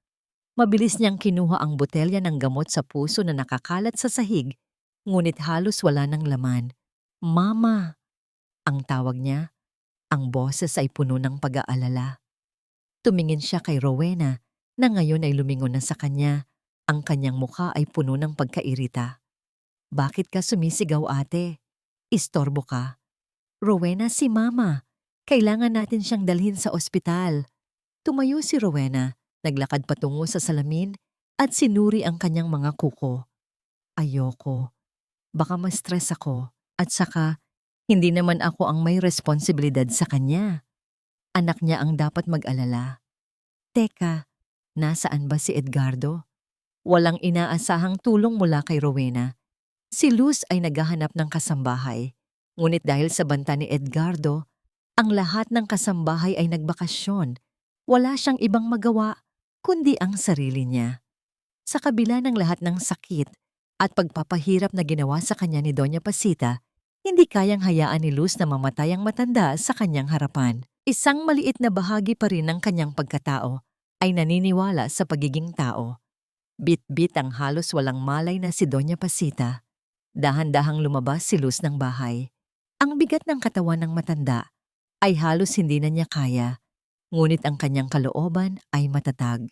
Mabilis niyang kinuha ang botelya ng gamot sa puso na nakakalat sa sahig, ngunit halos wala ng laman. Mama! Ang tawag niya. Ang boses ay puno ng pag-aalala. Tumingin siya kay Rowena na ngayon ay lumingon na sa kanya. Ang kanyang mukha ay puno ng pagkairita. Bakit ka sumisigaw, ate? Istorbo ka. Rowena, si Mama. Kailangan natin siyang dalhin sa ospital. Tumayo si Rowena, naglakad patungo sa salamin at sinuri ang kanyang mga kuko. Ayoko. Baka ma-stress ako. At saka, hindi naman ako ang may responsibilidad sa kanya. Anak niya ang dapat mag-alala. Teka, nasaan ba si Edgardo? Walang inaasahang tulong mula kay Rowena. Si Luz ay naghahanap ng kasambahay. Ngunit dahil sa banta ni Edgardo, ang lahat ng kasambahay ay nagbakasyon. Wala siyang ibang magawa, kundi ang sarili niya. Sa kabila ng lahat ng sakit at pagpapahirap na ginawa sa kanya ni Doña Pasita, hindi kayang hayaan ni Luz na mamatay ang matanda sa kanyang harapan. Isang maliit na bahagi pa rin ng kanyang pagkatao ay naniniwala sa pagiging tao. Bit-bit ang halos walang malay na si Doña Pasita. Dahan-dahang lumabas si Luz ng bahay. Ang bigat ng katawan ng matanda ay halos hindi na niya kaya, ngunit ang kanyang kalooban ay matatag.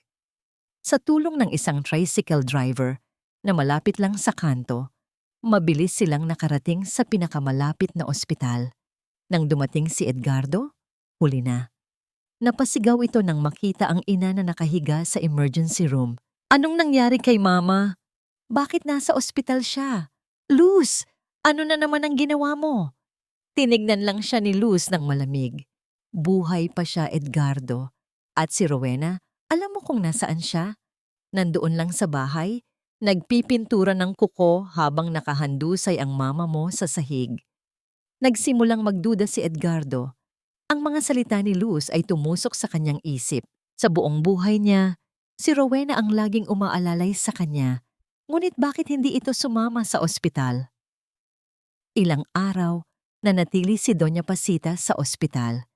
Sa tulong ng isang tricycle driver na malapit lang sa kanto, mabilis silang nakarating sa pinakamalapit na ospital. Nang dumating si Edgardo, huli na. Napasigaw ito nang makita ang ina na nakahiga sa emergency room. Anong nangyari kay mama? Bakit nasa ospital siya? Luz, ano na naman ang ginawa mo? Tinignan lang siya ni Luz ng malamig. Buhay pa siya, Edgardo. At si Rowena, alam mo kung nasaan siya? Nandoon lang sa bahay, nagpipintura ng kuko habang nakahandusay ang mama mo sa sahig. Nagsimulang magduda si Edgardo. Ang mga salita ni Luz ay tumusok sa kanyang isip. Sa buong buhay niya, si Rowena ang laging umaalalay sa kanya. Ngunit bakit hindi ito sumama sa ospital? Ilang araw, nanatili si Doña Pasita sa ospital.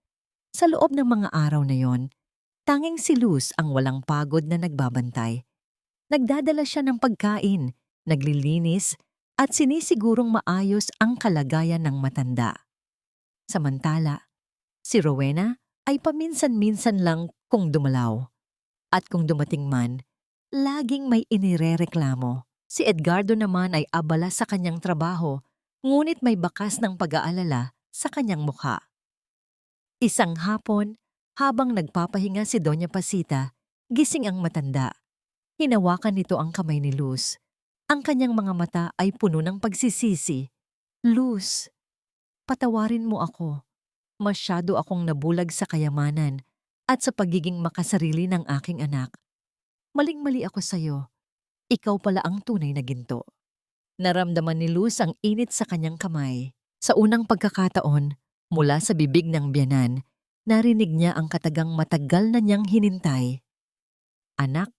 Sa loob ng mga araw na yon, tanging si Luz ang walang pagod na nagbabantay. Nagdadala siya ng pagkain, naglilinis, at sinisigurong maayos ang kalagayan ng matanda. Samantala, si Rowena ay paminsan-minsan lang kung dumalaw. At kung dumating man, laging may inirereklamo. Si Edgardo naman ay abala sa kanyang trabaho, ngunit may bakas ng pag-aalala sa kanyang mukha. Isang hapon, habang nagpapahinga si Doña Pasita, gising ang matanda. Hinawakan nito ang kamay ni Luz. Ang kanyang mga mata ay puno ng pagsisisi. Luz, patawarin mo ako. Masyado akong nabulag sa kayamanan at sa pagiging makasarili ng aking anak. Maling-mali ako sa'yo. Ikaw pala ang tunay na ginto. Naramdaman ni Luz ang init sa kanyang kamay. Sa unang pagkakataon, mula sa bibig ng biyanan, narinig niya ang katagang matagal na niyang hinintay. Anak.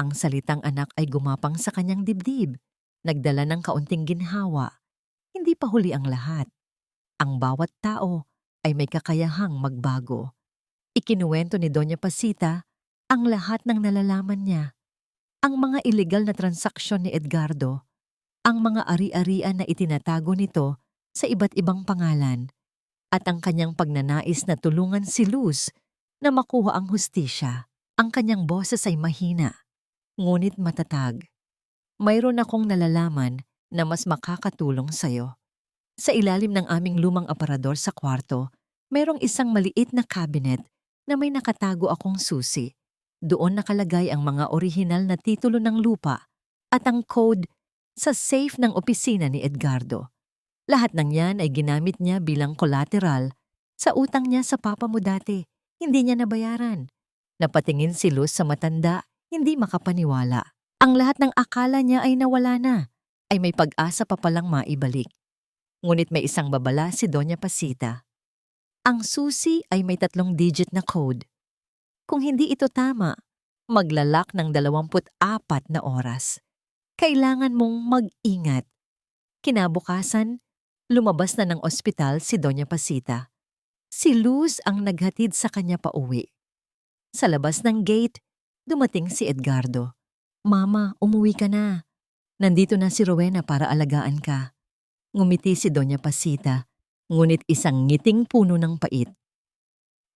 Ang salitang anak ay gumapang sa kanyang dibdib. Nagdala ng kaunting ginhawa. Hindi pa huli ang lahat. Ang bawat tao ay may kakayahang magbago. Ikinuwento ni Doña Pasita ang lahat ng nalalaman niya. Ang mga illegal na transaksyon ni Edgardo, ang mga ari-arian na itinatago nito sa iba't ibang pangalan, at ang kanyang pagnanais na tulungan si Luz na makuha ang hustisya. Ang kanyang boses ay mahina, ngunit matatag. Mayroon akong nalalaman na mas makakatulong sa'yo. Sa ilalim ng aming lumang aparador sa kwarto, mayroong isang maliit na cabinet na may nakatago akong susi. Doon nakalagay ang mga orihinal na titulo ng lupa at ang code sa safe ng opisina ni Edgardo. Lahat ng yan ay ginamit niya bilang collateral sa utang niya sa papa mo dati. Hindi niya nabayaran. Napatingin si Luz sa matanda, hindi makapaniwala. Ang lahat ng akala niya ay nawala na, ay may pag-asa pa palang maibalik. Ngunit may isang babala si Doña Pasita. Ang susi ay may 3-digit na code. Kung hindi ito tama, maglalak ng 24 na oras. Kailangan mong mag-ingat. Kinabukasan, lumabas na ng ospital si Doña Pasita. Si Luz ang naghatid sa kanya pauwi. Sa labas ng gate, dumating si Edgardo. Mama, umuwi ka na. Nandito na si Rowena para alagaan ka. Ngumiti si Doña Pasita, ngunit isang ngiting puno ng pait.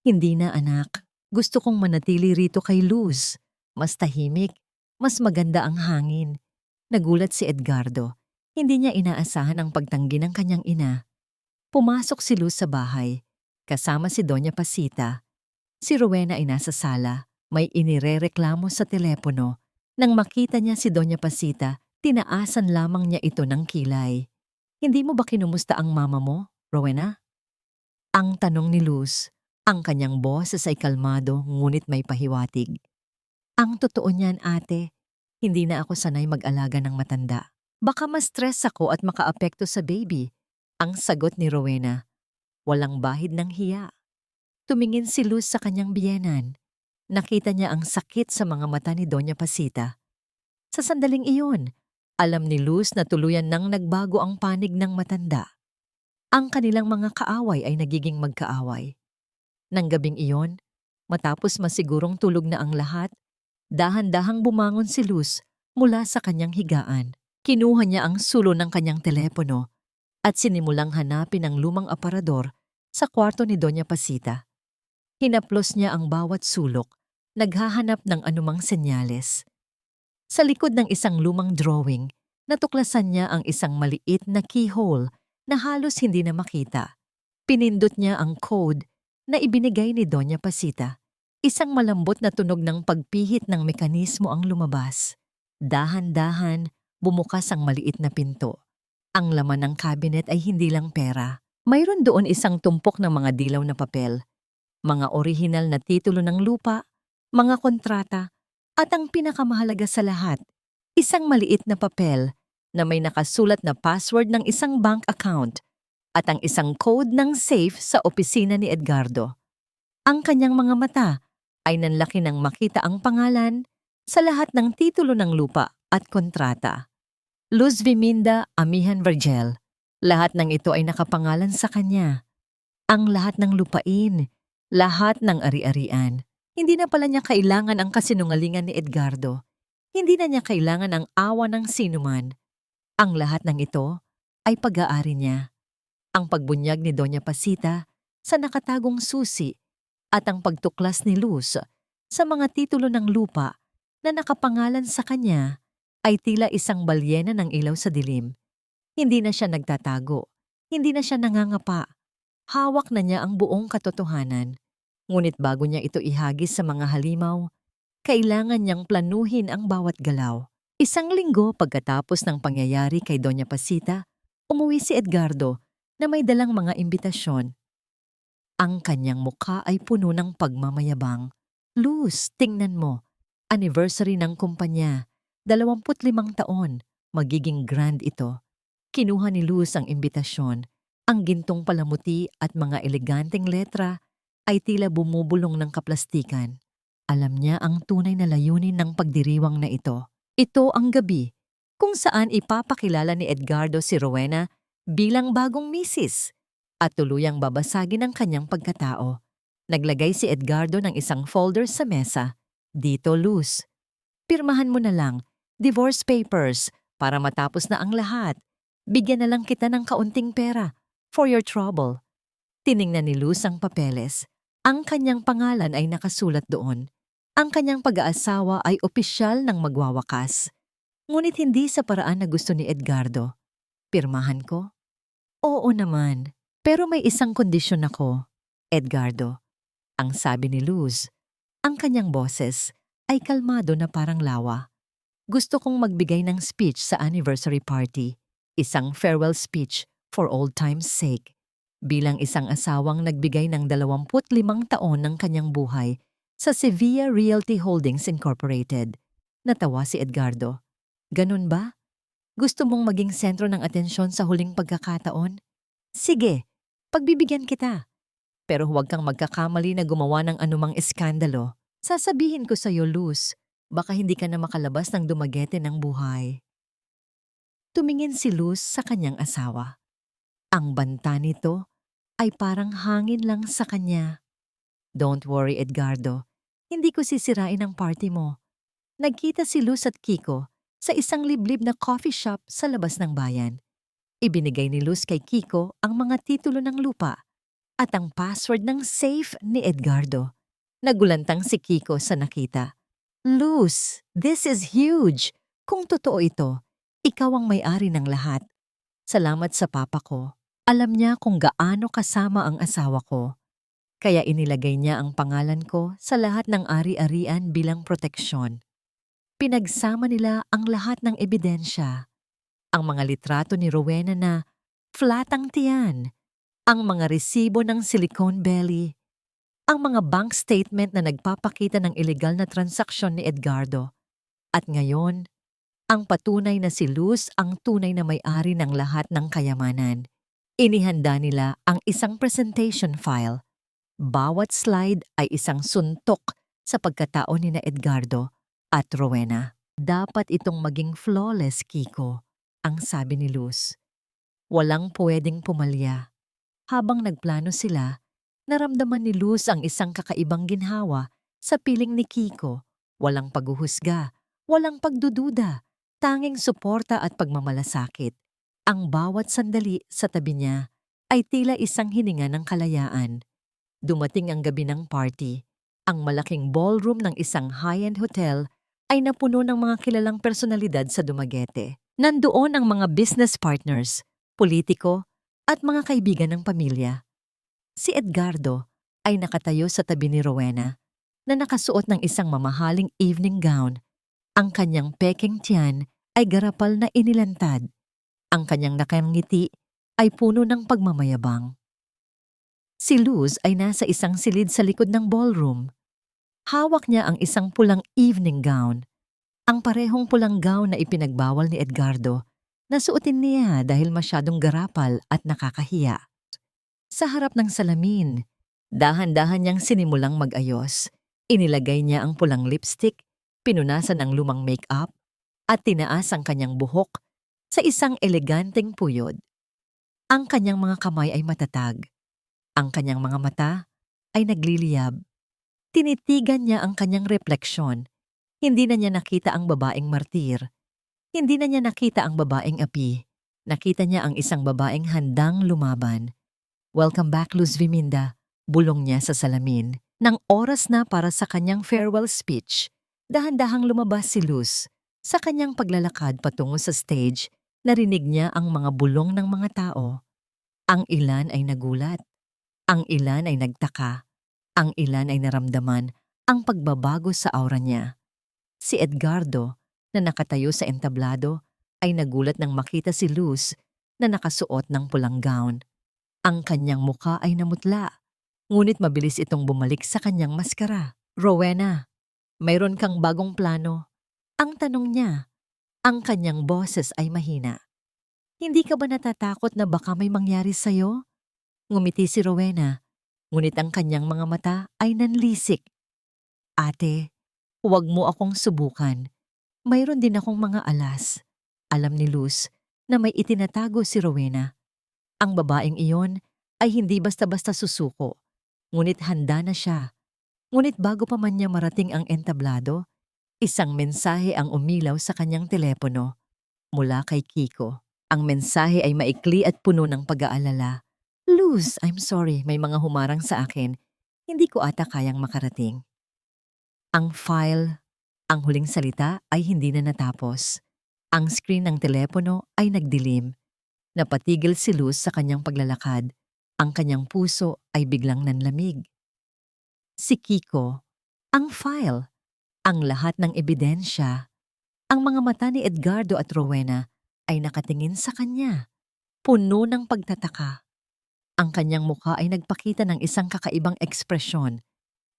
Hindi na anak, gusto kong manatili rito kay Luz. Mas tahimik, mas maganda ang hangin. Nagulat si Edgardo. Hindi niya inaasahan ang pagtanggi ng kanyang ina. Pumasok si Luz sa bahay, kasama si Doña Pasita. Si Rowena ay nasa sala, may inirereklamo sa telepono. Nang makita niya si Doña Pasita, tinaasan lamang niya ito ng kilay. Hindi mo ba kinumusta ang mama mo, Rowena? Ang tanong ni Luz, ang kanyang boses ay kalmado ngunit may pahiwatig. Ang totoo niyan, ate, hindi na ako sanay mag-alaga ng matanda. Baka ma-stress ako at makaapekto sa baby. Ang sagot ni Rowena, walang bahid ng hiya. Tumingin si Luz sa kanyang biyenan. Nakita niya ang sakit sa mga mata ni Doña Pasita. Sa sandaling iyon, alam ni Luz na tuluyan nang nagbago ang panig ng matanda. Ang kanilang mga kaaway ay nagiging magkaaway. Nang gabing iyon, matapos masigurong tulog na ang lahat, dahan-dahang bumangon si Luz mula sa kanyang higaan. Kinuha niya ang sulo ng kanyang telepono at sinimulang hanapin ang lumang aparador sa kwarto ni Doña Pasita. Hinaplos niya ang bawat sulok, naghahanap ng anumang senyales. Sa likod ng isang lumang drawing, natuklasan niya ang isang maliit na keyhole na halos hindi na makita. Pinindot niya ang code na ibinigay ni Doña Pasita. Isang malambot na tunog ng pagpihit ng mekanismo ang lumabas. Dahan-dahan, bumukas ang maliit na pinto. Ang laman ng cabinet ay hindi lang pera. Mayroon doon isang tumpok ng mga dilaw na papel, mga orihinal na titulo ng lupa, mga kontrata, at ang pinakamahalaga sa lahat, isang maliit na papel na may nakasulat na password ng isang bank account at ang isang code ng safe sa opisina ni Edgardo. Ang kanyang mga mata ay nanlaki nang makita ang pangalan sa lahat ng titulo ng lupa at kontrata. Luz Viminda Amihan Vergel. Lahat ng ito ay nakapangalan sa kanya. Ang lahat ng lupain, lahat ng ari-arian. Hindi na pala niya kailangan ang kasinungalingan ni Edgardo. Hindi na niya kailangan ang awa ng sinuman. Ang lahat ng ito ay pag-aari niya. Ang pagbunyag ni Doña Pasita sa nakatagong susi at ang pagtuklas ni Luz sa mga titulo ng lupa na nakapangalan sa kanya ay tila isang balyena ng ilaw sa dilim. Hindi na siya nagtatago. Hindi na siya nangangapa. Hawak na niya ang buong katotohanan. Ngunit bago niya ito ihagis sa mga halimaw, kailangan niyang planuhin ang bawat galaw. Isang linggo pagkatapos ng pangyayari kay Doña Pasita, umuwi si Edgardo na may dalang mga imbitasyon. Ang kanyang mukha ay puno ng pagmamayabang. Luz, tingnan mo. Anniversary ng kumpanya. 25 taon. Magiging grand ito. Kinuha ni Luz ang imbitasyon. Ang gintong palamuti at mga eleganteng letra ay tila bumubulong ng kaplastikan. Alam niya ang tunay na layunin ng pagdiriwang na ito. Ito ang gabi kung saan ipapakilala ni Edgardo si Rowena bilang bagong misis at tuluyang babasagin ang kanyang pagkatao. Naglagay si Edgardo ng isang folder sa mesa. Dito, Luz. Pirmahan mo na lang, divorce papers, para matapos na ang lahat. Bigyan na lang kita ng kaunting pera for your trouble. Tiningnan ni Luz ang papeles. Ang kanyang pangalan ay nakasulat doon. Ang kanyang pag-aasawa ay opisyal ng magwawakas. Ngunit hindi sa paraan na gusto ni Edgardo. Pirmahan ko? Oo naman, pero may isang kondisyon ako, Edgardo. Ang sabi ni Luz. Ang kanyang boses ay kalmado na parang lawa. Gusto kong magbigay ng speech sa anniversary party. Isang farewell speech for old time's sake. Bilang isang asawang nagbigay ng 25 taon ng kanyang buhay sa Sevilla Realty Holdings Incorporated. Natawa si Edgardo. Ganun ba? Gusto mong maging sentro ng atensyon sa huling pagkakataon? Sige, pagbibigyan kita. Pero huwag kang magkakamali na gumawa ng anumang eskandalo. Sasabihin ko sa'yo, Luz, baka hindi ka na makalabas ng dumagete ng buhay. Tumingin si Luz sa kanyang asawa. Ang banta nito ay parang hangin lang sa kanya. Don't worry, Edgardo. Hindi ko sisirain ang party mo. Nagkita si Luz at Kiko sa isang liblib na coffee shop sa labas ng bayan. Ibinigay ni Luz kay Kiko ang mga titulo ng lupa at ang password ng safe ni Edgardo. Nagulantang si Kiko sa nakita. Luz, this is huge. Kung totoo ito, ikaw ang may-ari ng lahat. Salamat sa papa ko. Alam niya kung gaano kasama ang asawa ko. Kaya inilagay niya ang pangalan ko sa lahat ng ari-arian bilang proteksyon. Pinagsama nila ang lahat ng ebidensya. Ang mga litrato ni Rowena na flat ang tiyan, ang mga resibo ng silicone belly, ang mga bank statement na nagpapakita ng ilegal na transaksyon ni Edgardo. At ngayon, ang patunay na si Luz ang tunay na may-ari ng lahat ng kayamanan. Inihanda nila ang isang presentation file. Bawat slide ay isang suntok sa pagkatao ni na Edgardo at Rowena. Dapat itong maging flawless, Kiko, ang sabi ni Luz. Walang pwedeng pumalya. Habang nagplano sila, naramdaman ni Luz ang isang kakaibang ginhawa sa piling ni Kiko. Walang paghuhusga, walang pagdududa, tanging suporta at pagmamalasakit. Ang bawat sandali sa tabi niya ay tila isang hininga ng kalayaan. Dumating ang gabi ng party. Ang malaking ballroom ng isang high-end hotel ay napuno ng mga kilalang personalidad sa Dumaguete. Nandoon ang mga business partners, politiko, at mga kaibigan ng pamilya. Si Edgardo ay nakatayo sa tabi ni Rowena na nakasuot ng isang mamahaling evening gown. Ang kanyang peking tiyan ay garapal na inilantad. Ang kanyang nakangiti ay puno ng pagmamayabang. Si Luz ay nasa isang silid sa likod ng ballroom. Hawak niya ang isang pulang evening gown. Ang parehong pulang gown na ipinagbawal ni Edgardo na suotin niya dahil masyadong garapal at nakakahiya. Sa harap ng salamin, dahan-dahan niyang sinimulang mag-ayos. Inilagay niya ang pulang lipstick, pinunasan ang lumang make-up, at tinaas ang kanyang buhok sa isang eleganteng puyod. Ang kanyang mga kamay ay matatag. Ang kanyang mga mata ay nagliliyab. Tinitigan niya ang kanyang refleksyon. Hindi na niya nakita ang babaeng martir. Hindi na niya nakita ang babaeng api. Nakita niya ang isang babaeng handang lumaban. Welcome back, Luz Viminda, bulong niya sa salamin. Nang oras na para sa kanyang farewell speech, dahan-dahang lumabas si Luz. Sa kanyang paglalakad patungo sa stage, narinig niya ang mga bulong ng mga tao. Ang ilan ay nagulat. Ang ilan ay nagtaka. Ang ilan ay naramdaman ang pagbabago sa aura niya. Si Edgardo, na nakatayo sa entablado, ay nagulat nang makita si Luz na nakasuot ng pulang gown. Ang kanyang muka ay namutla, ngunit mabilis itong bumalik sa kanyang maskara. Rowena, mayroon kang bagong plano? Ang tanong niya. Ang kanyang boses ay mahina. Hindi ka ba natatakot na baka may mangyari sa'yo? Ngumiti si Rowena, ngunit ang kanyang mga mata ay nanlisik. Ate, huwag mo akong subukan. Mayroon din akong mga alas. Alam ni Luz na may itinatago si Rowena. Ang babaeng iyon ay hindi basta-basta susuko, ngunit handa na siya. Ngunit bago pa man niya marating ang entablado, isang mensahe ang umilaw sa kanyang telepono mula kay Kiko. Ang mensahe ay maikli at puno ng pag-aalala. Luz, I'm sorry, may mga humarang sa akin. Hindi ko ata kayang makarating. Ang file, ang huling salita ay hindi na natapos. Ang screen ng telepono ay nagdilim. Napatigil si Luz sa kanyang paglalakad. Ang kanyang puso ay biglang nanlamig. Si Kiko, ang file, ang lahat ng ebidensya. Ang mga mata ni Edgardo at Rowena ay nakatingin sa kanya, puno ng pagtataka. Ang kanyang mukha ay nagpakita ng isang kakaibang ekspresyon,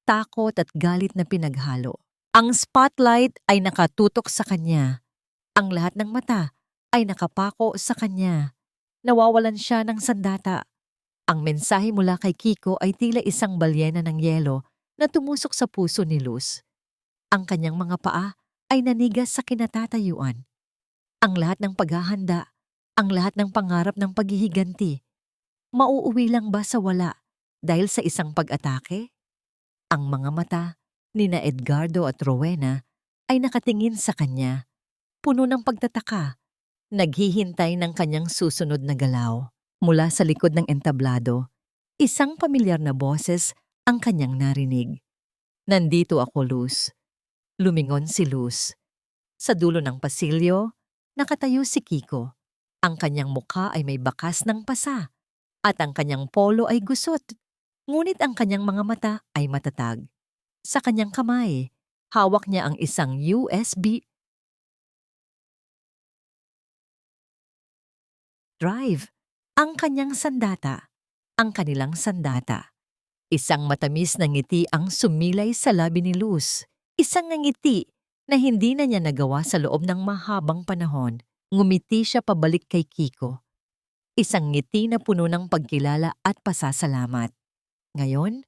takot at galit na pinaghalo. Ang spotlight ay nakatutok sa kanya. Ang lahat ng mata ay nakapako sa kanya. Nawawalan siya ng sandata. Ang mensahe mula kay Kiko ay tila isang balyena ng yelo na tumusok sa puso ni Luz. Ang kanyang mga paa ay nanigas sa kinatatayuan. Ang lahat ng paghahanda, ang lahat ng pangarap ng paghihiganti, mauuwi lang ba sa wala dahil sa isang pag-atake? Ang mga mata ni na Edgardo at Rowena ay nakatingin sa kanya, puno ng pagtataka, naghihintay ng kanyang susunod na galaw. Mula sa likod ng entablado, isang pamilyar na boses ang kanyang narinig. Nandito ako, Luz. Lumingon si Luz. Sa dulo ng pasilyo, nakatayo si Kiko. Ang kanyang mukha ay may bakas ng pasa at ang kanyang polo ay gusot. Ngunit ang kanyang mga mata ay matatag. Sa kanyang kamay, hawak niya ang isang USB drive. Ang kanyang sandata, ang kanilang sandata. Isang matamis na ngiti ang sumilay sa labi ni Luz. Isang ngiti na hindi na niya nagawa sa loob ng mahabang panahon. Ngumiti siya pabalik kay Kiko. Isang ngiti na puno ng pagkilala at pasasalamat. Ngayon,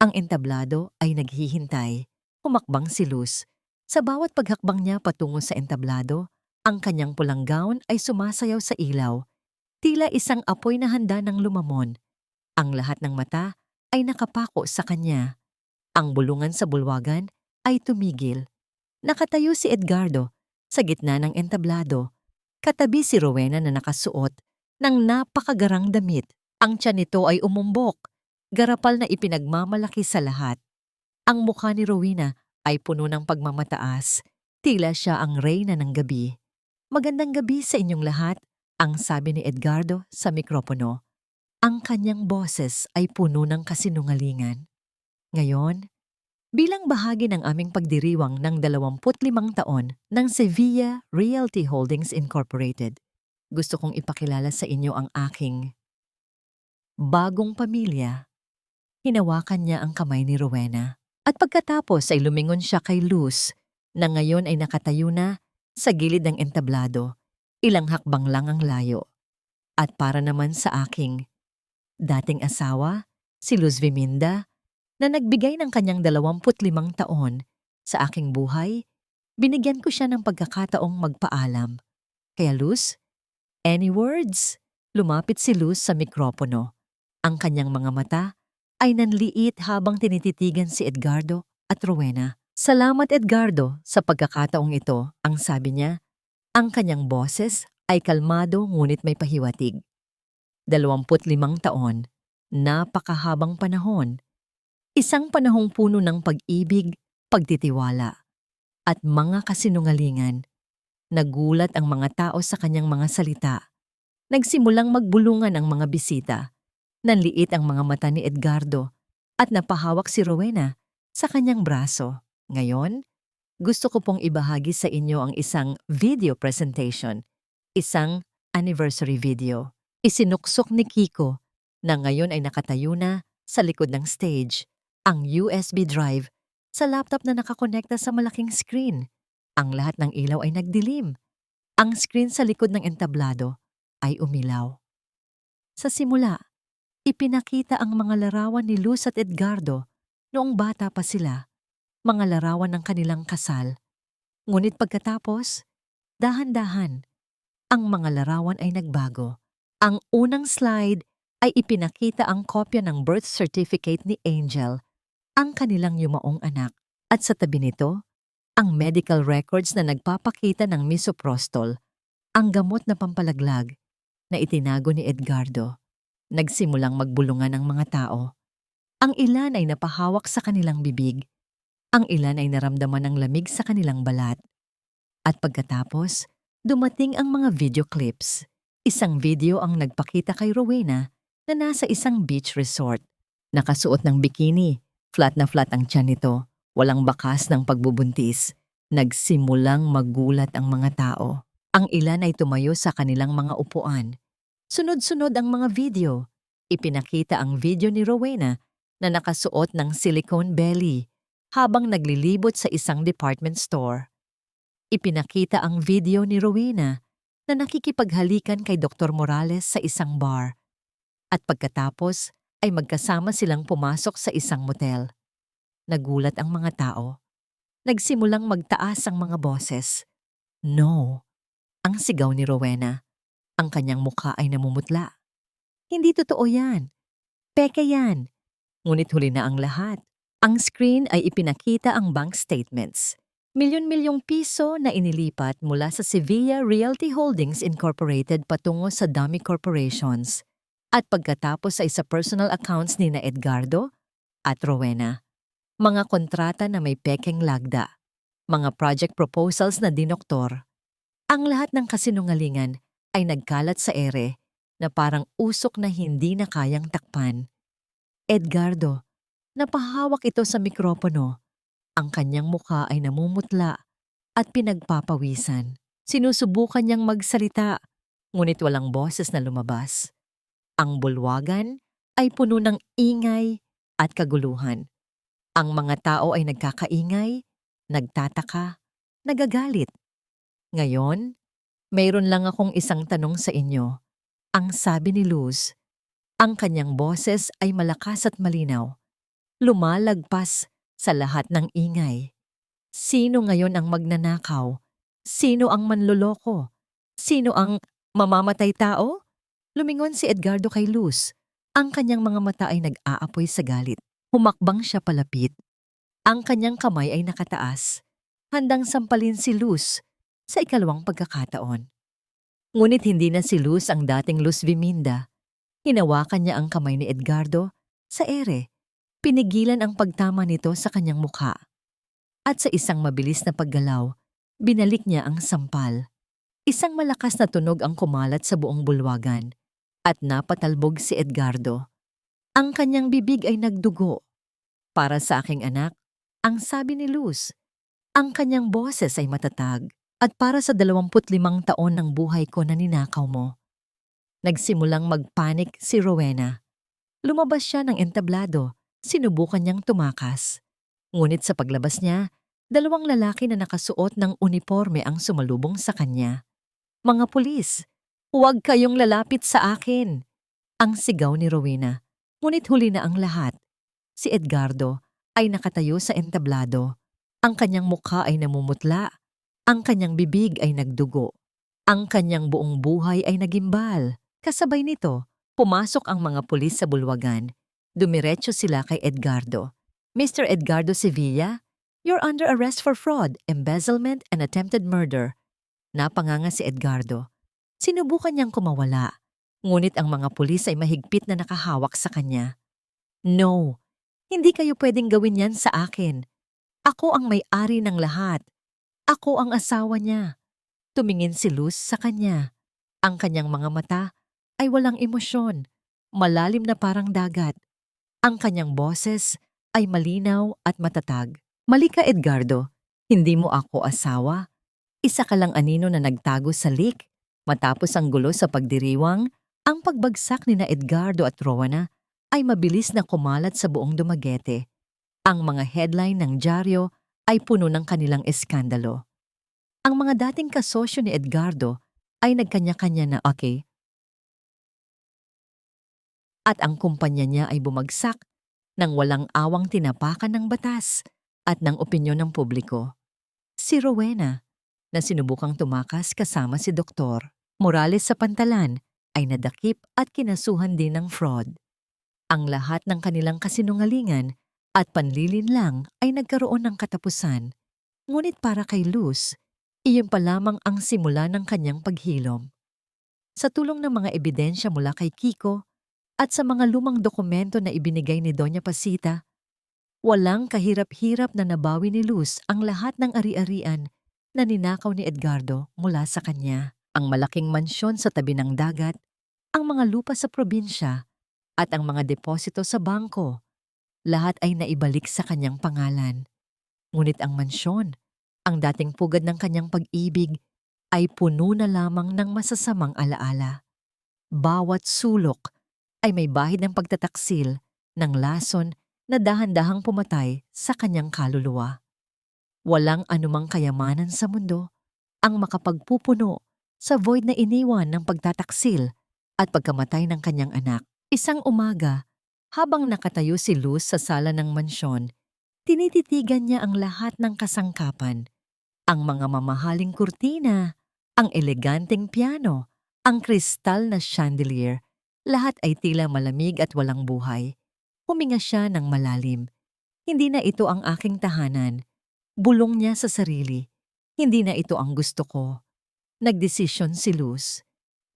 ang entablado ay naghihintay. Humakbang si Luz. Sa bawat paghakbang niya patungo sa entablado, ang kanyang pulang gown ay sumasayaw sa ilaw. Tila isang apoy na handa ng lumamon. Ang lahat ng mata ay nakapako sa kanya. Ang bulungan sa bulwagan ay tumigil. Nakatayo si Edgardo sa gitna ng entablado. Katabi si Rowena na nakasuot ng napakagarang damit. Ang tiyan nito ay umumbok, garapal na ipinagmamalaki sa lahat. Ang mukha ni Rowena ay puno ng pagmamataas. Tila siya ang reyna ng gabi. Magandang gabi sa inyong lahat, ang sabi ni Edgardo sa mikropono. Ang kanyang boses ay puno ng kasinungalingan. Ngayon, bilang bahagi ng aming pagdiriwang ng 25 taon ng Sevilla Realty Holdings Incorporated, gusto kong ipakilala sa inyo ang aking bagong pamilya. Hinawakan niya ang kamay ni Rowena at pagkatapos ay lumingon siya kay Luz na ngayon ay nakatayo na sa gilid ng entablado. Ilang hakbang lang ang layo. At para naman sa aking dating asawa, si Luz Viminda, na nagbigay ng kanyang 25 taon sa aking buhay, binigyan ko siya ng pagkakataong magpaalam. Kaya Luz, any words? Lumapit si Luz sa mikropono. Ang kanyang mga mata ay nanliit habang tinititigan si Edgardo at Rowena. Salamat Edgardo sa pagkakataong ito, ang sabi niya. Ang kanyang boses ay kalmado ngunit may pahiwatig. 25 taon, napakahabang panahon. Isang panahong puno ng pag-ibig, pagtitiwala, at mga kasinungalingan. Nagulat ang mga tao sa kanyang mga salita. Nagsimulang magbulungan ang mga bisita. Nanliit ang mga mata ni Edgardo at napahawak si Rowena sa kanyang braso. Ngayon, gusto ko pong ibahagi sa inyo ang isang video presentation, isang anniversary video. Isinuksok ni Kiko na ngayon ay nakatayo na sa likod ng stage ang USB drive sa laptop na nakakonekta sa malaking screen. Ang lahat ng ilaw ay nagdilim. Ang screen sa likod ng entablado ay umilaw. Sa simula, ipinakita ang mga larawan ni Luz at Edgardo noong bata pa sila, mga larawan ng kanilang kasal. Ngunit pagkatapos, dahan-dahan, ang mga larawan ay nagbago. Ang unang slide ay ipinakita ang kopya ng birth certificate ni Angel, ang kanilang yumaong anak. At sa tabi nito, ang medical records na nagpapakita ng misoprostol, ang gamot na pampalaglag na itinago ni Edgardo. Nagsimulang magbulungan ang mga tao. Ang ilan ay napahawak sa kanilang bibig. Ang ilan ay naramdaman ng lamig sa kanilang balat. At pagkatapos, dumating ang mga video clips. Isang video ang nagpakita kay Rowena na nasa isang beach resort. Nakasuot ng bikini, flat na flat ang tiyan nito, walang bakas ng pagbubuntis. Nagsimulang magulat ang mga tao. Ang ilan ay tumayo sa kanilang mga upuan. Sunod-sunod ang mga video. Ipinakita ang video ni Rowena na nakasuot ng silicone belly habang naglilibot sa isang department store. Ipinakita ang video ni Rowena na nakikipaghalikan kay Dr. Morales sa isang bar. At pagkatapos ay magkasama silang pumasok sa isang motel. Nagulat ang mga tao. Nagsimulang magtaas ang mga boses. No, ang sigaw ni Rowena. Ang kanyang mukha ay namumutla. Hindi totoo yan. Peke yan. Ngunit huli na ang lahat. Ang screen ay ipinakita ang bank statements. Milyon-milyong piso na inilipat mula sa Sevilla Realty Holdings Incorporated patungo sa dummy corporations. At pagkatapos ay sa personal accounts ni na Edgardo at Rowena. Mga kontrata na may pekeng lagda. Mga project proposals na dinoktor. Ang lahat ng kasinungalingan ay nagkalat sa ere na parang usok na hindi na kayang takpan. Edgardo, napahawak ito sa mikropono. Ang kanyang mukha ay namumutla at pinagpapawisan. Sinusubukan niyang magsalita, ngunit walang boses na lumabas. Ang bulwagan ay puno ng ingay at kaguluhan. Ang mga tao ay nagkakaingay, nagtataka, nagagalit. Ngayon, mayroon lang akong isang tanong sa inyo. Ang sabi ni Luz, ang kanyang boses ay malakas at malinaw, lumalagpas sa lahat ng ingay. Sino ngayon ang magnanakaw? Sino ang manloloko? Sino ang mamamatay tao? Lumingon si Edgardo kay Luz. Ang kanyang mga mata ay nag-aapoy sa galit. Humakbang siya palapit. Ang kanyang kamay ay nakataas, handang sampalin si Luz sa ikalawang pagkakataon. Ngunit hindi na si Luz ang dating Luz Viminda. Hinawakan niya ang kamay ni Edgardo sa ere. Pinigilan ang pagtama nito sa kanyang mukha. At sa isang mabilis na paggalaw, binalik niya ang sampal. Isang malakas na tunog ang kumalat sa buong bulwagan at napatalbog si Edgardo. Ang kanyang bibig ay nagdugo. Para sa aking anak, ang sabi ni Luz, ang kanyang boses ay matatag at para sa 25 taon ng buhay ko na ninakaw mo. Nagsimulang magpanik si Rowena. Lumabas siya ng entablado, sinubukan niyang tumakas. Ngunit sa paglabas niya, 2 lalaki na nakasuot ng uniforme ang sumalubong sa kanya. Mga pulis, huwag kayong lalapit sa akin! Ang sigaw ni Rowena. Ngunit huli na ang lahat. Si Edgardo ay nakatayo sa entablado. Ang kanyang mukha ay namumutla. Ang kanyang bibig ay nagdugo. Ang kanyang buong buhay ay nagimbal. Kasabay nito, pumasok ang mga pulis sa bulwagan. Dumiretso sila kay Edgardo. Mr. Edgardo Sevilla, you're under arrest for fraud, embezzlement, and attempted murder. Napanganga si Edgardo. Sinubukan niyang kumawala, ngunit ang mga pulis ay mahigpit na nakahawak sa kanya. No, hindi kayo pwedeng gawin yan sa akin. Ako ang may-ari ng lahat. Ako ang asawa niya. Tumingin si Luz sa kanya. Ang kanyang mga mata ay walang emosyon, malalim na parang dagat. Ang kanyang boses ay malinaw at matatag. Mali ka, Edgardo. Hindi mo ako asawa. Isa ka lang anino na nagtago sa lake. Matapos ang gulo sa pagdiriwang, ang pagbagsak ni na Edgardo at Rowena ay mabilis na kumalat sa buong Dumaguete. Ang mga headline ng dyaryo ay puno ng kanilang eskandalo. Ang mga dating kasosyo ni Edgardo ay nagkanya-kanya na okay. At ang kumpanya niya ay bumagsak nang walang awang tinapakan ng batas at ng opinyon ng publiko. Si Rowena, na sinubukang tumakas kasama si Dr. Morales sa Pantalan, ay nadakip at kinasuhan din ng fraud. Ang lahat ng kanilang kasinungalingan at panlilinlang ay nagkaroon ng katapusan. Ngunit para kay Luz, iyon pa lamang ang simula ng kanyang paghilom. Sa tulong ng mga ebidensya mula kay Kiko at sa mga lumang dokumento na ibinigay ni Doña Pasita, walang kahirap-hirap na nabawi ni Luz ang lahat ng ari-arian na ninakaw ni Edgardo mula sa kanya. Ang malaking mansyon sa tabi ng dagat, ang mga lupa sa probinsya, at ang mga deposito sa bangko, lahat ay naibalik sa kanyang pangalan. Ngunit ang mansyon, ang dating pugad ng kanyang pag-ibig, ay puno na lamang ng masasamang alaala. Bawat sulok ay may bahid ng pagtataksil ng lason na dahan-dahang pumatay sa kanyang kaluluwa. Walang anumang kayamanan sa mundo ang makapagpupuno sa void na iniwan ng pagtataksil at pagkamatay ng kanyang anak. Isang umaga, habang nakatayo si Luz sa sala ng mansyon, tinititigan niya ang lahat ng kasangkapan. Ang mga mamahaling kurtina, ang eleganteng piano, ang kristal na chandelier, lahat ay tila malamig at walang buhay. Huminga siya ng malalim. Hindi na ito ang aking tahanan. Bulong niya sa sarili. Hindi na ito ang gusto ko. Nagdesisyon si Luz.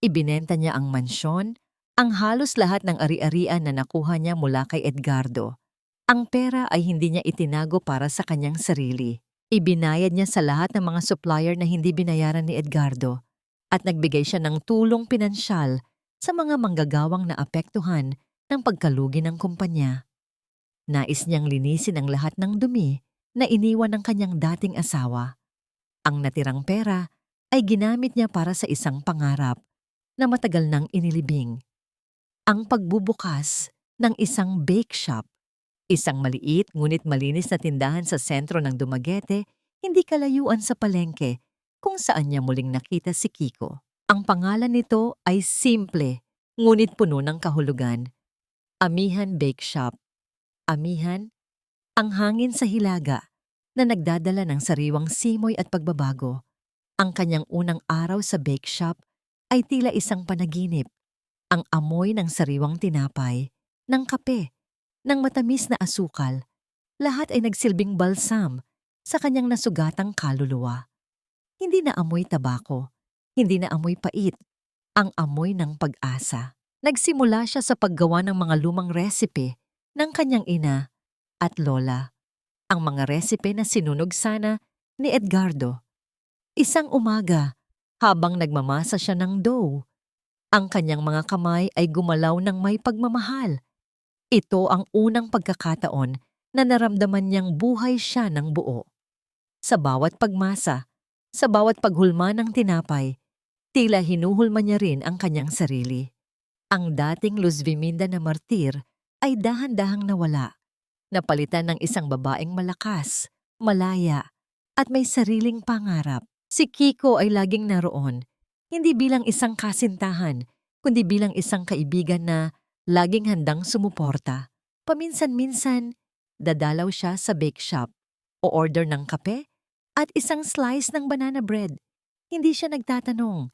Ibinenta niya ang mansyon, ang halos lahat ng ari-arian na nakuha niya mula kay Edgardo. Ang pera ay hindi niya itinago para sa kanyang sarili. Ibinayad niya sa lahat ng mga supplier na hindi binayaran ni Edgardo at nagbigay siya ng tulong pinansyal sa mga manggagawang naapektuhan ng pagkalugi ng kumpanya. Nais niyang linisin ang lahat ng dumi na iniwan ng kanyang dating asawa. Ang natirang pera ay ginamit niya para sa isang pangarap na matagal nang inilibing. ang pagbubukas ng isang bake shop. Isang maliit ngunit malinis na tindahan sa sentro ng Dumaguete, hindi kalayuan sa palengke kung saan niya muling nakita si Kiko. Ang pangalan nito ay simple ngunit puno ng kahulugan. Amihan Bake Shop. Amihan, ang hangin sa hilaga na nagdadala ng sariwang simoy at pagbabago. Ang kanyang unang araw sa bake shop ay tila isang panaginip. Ang amoy ng sariwang tinapay, ng kape, ng matamis na asukal, lahat ay nagsilbing balsam sa kanyang nasugatang kaluluwa. Hindi na amoy tabako, hindi na amoy pait, ang amoy ng pag-asa. Nagsimula siya sa paggawa ng mga lumang resipe ng kanyang ina at lola. Ang mga resipe na sinunog sana ni Edgardo. Isang umaga, habang nagmamasa siya ng dough, ang kanyang mga kamay ay gumalaw ng may pagmamahal. Ito ang unang pagkakataon na naramdaman niyang buhay siya ng buo. Sa bawat pagmasa, sa bawat paghulma ng tinapay, tila hinuhulma niya rin ang kanyang sarili. Ang dating Luz Viminda na martir ay dahan-dahang nawala, napalitan ng isang babaeng malakas, malaya, at may sariling pangarap. Si Kiko ay laging naroon, hindi bilang isang kasintahan, kundi bilang isang kaibigan na laging handang sumuporta. Paminsan-minsan, dadalaw siya sa bake shop, o-order ng kape at isang slice ng banana bread. Hindi siya nagtatanong,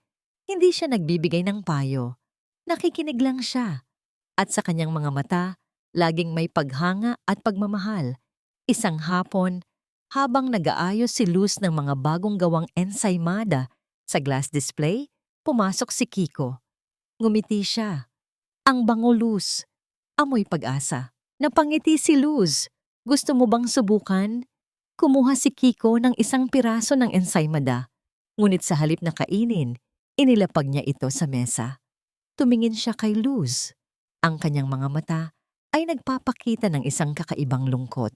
hindi siya nagbibigay ng payo. Nakikinig lang siya. At sa kanyang mga mata, laging may paghanga at pagmamahal. Isang hapon, habang nag-aayos si Luz ng mga bagong gawang ensaymada sa glass display, pumasok si Kiko. Ngumiti siya. Ang bango, Luz. Amoy pag-asa. Napangiti si Luz. Gusto mo bang subukan? Kumuha si Kiko ng isang piraso ng ensaymada. Ngunit sa halip na kainin, inilapag niya ito sa mesa. Tumingin siya kay Luz. Ang kanyang mga mata ay nagpapakita ng isang kakaibang lungkot.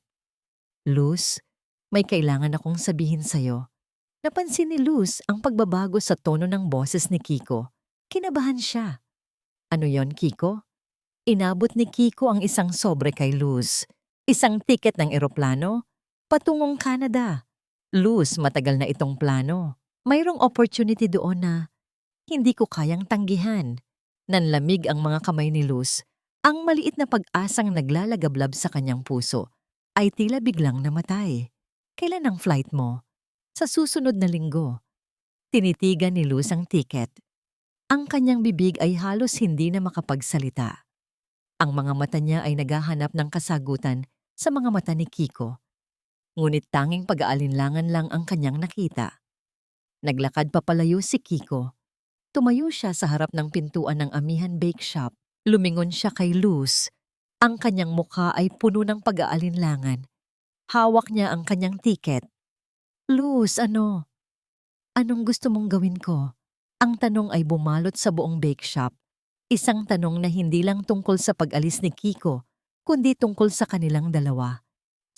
Luz, may kailangan akong sabihin sa'yo. Napansin ni Luz ang pagbabago sa tono ng boses ni Kiko. Kinabahan siya. Ano yon, Kiko? Inabot ni Kiko ang isang sobre kay Luz. Isang tiket ng eroplano, patungong Canada. Luz, matagal na itong plano. Mayroong opportunity doon na hindi ko kayang tanggihan. Nanlamig ang mga kamay ni Luz. Ang maliit na pag-asang naglalagablab sa kanyang puso ay tila biglang namatay. Kailan ang flight mo? Sa susunod na linggo. Tinitigan ni Luz ang tiket. Ang kanyang bibig ay halos hindi na makapagsalita. Ang mga mata niya ay naghahanap ng kasagutan sa mga mata ni Kiko. Ngunit tanging pag-aalinlangan lang ang kanyang nakita. Naglakad papalayo si Kiko. Tumayo siya sa harap ng pintuan ng Amihan Bake Shop. Lumingon siya kay Luz. Ang kanyang mukha ay puno ng pag-aalinlangan. Hawak niya ang kanyang tiket. Luz, ano? Anong gusto mong gawin ko? Ang tanong ay bumalot sa buong bake shop. Isang tanong na hindi lang tungkol sa pag-alis ni Kiko, kundi tungkol sa kanilang dalawa.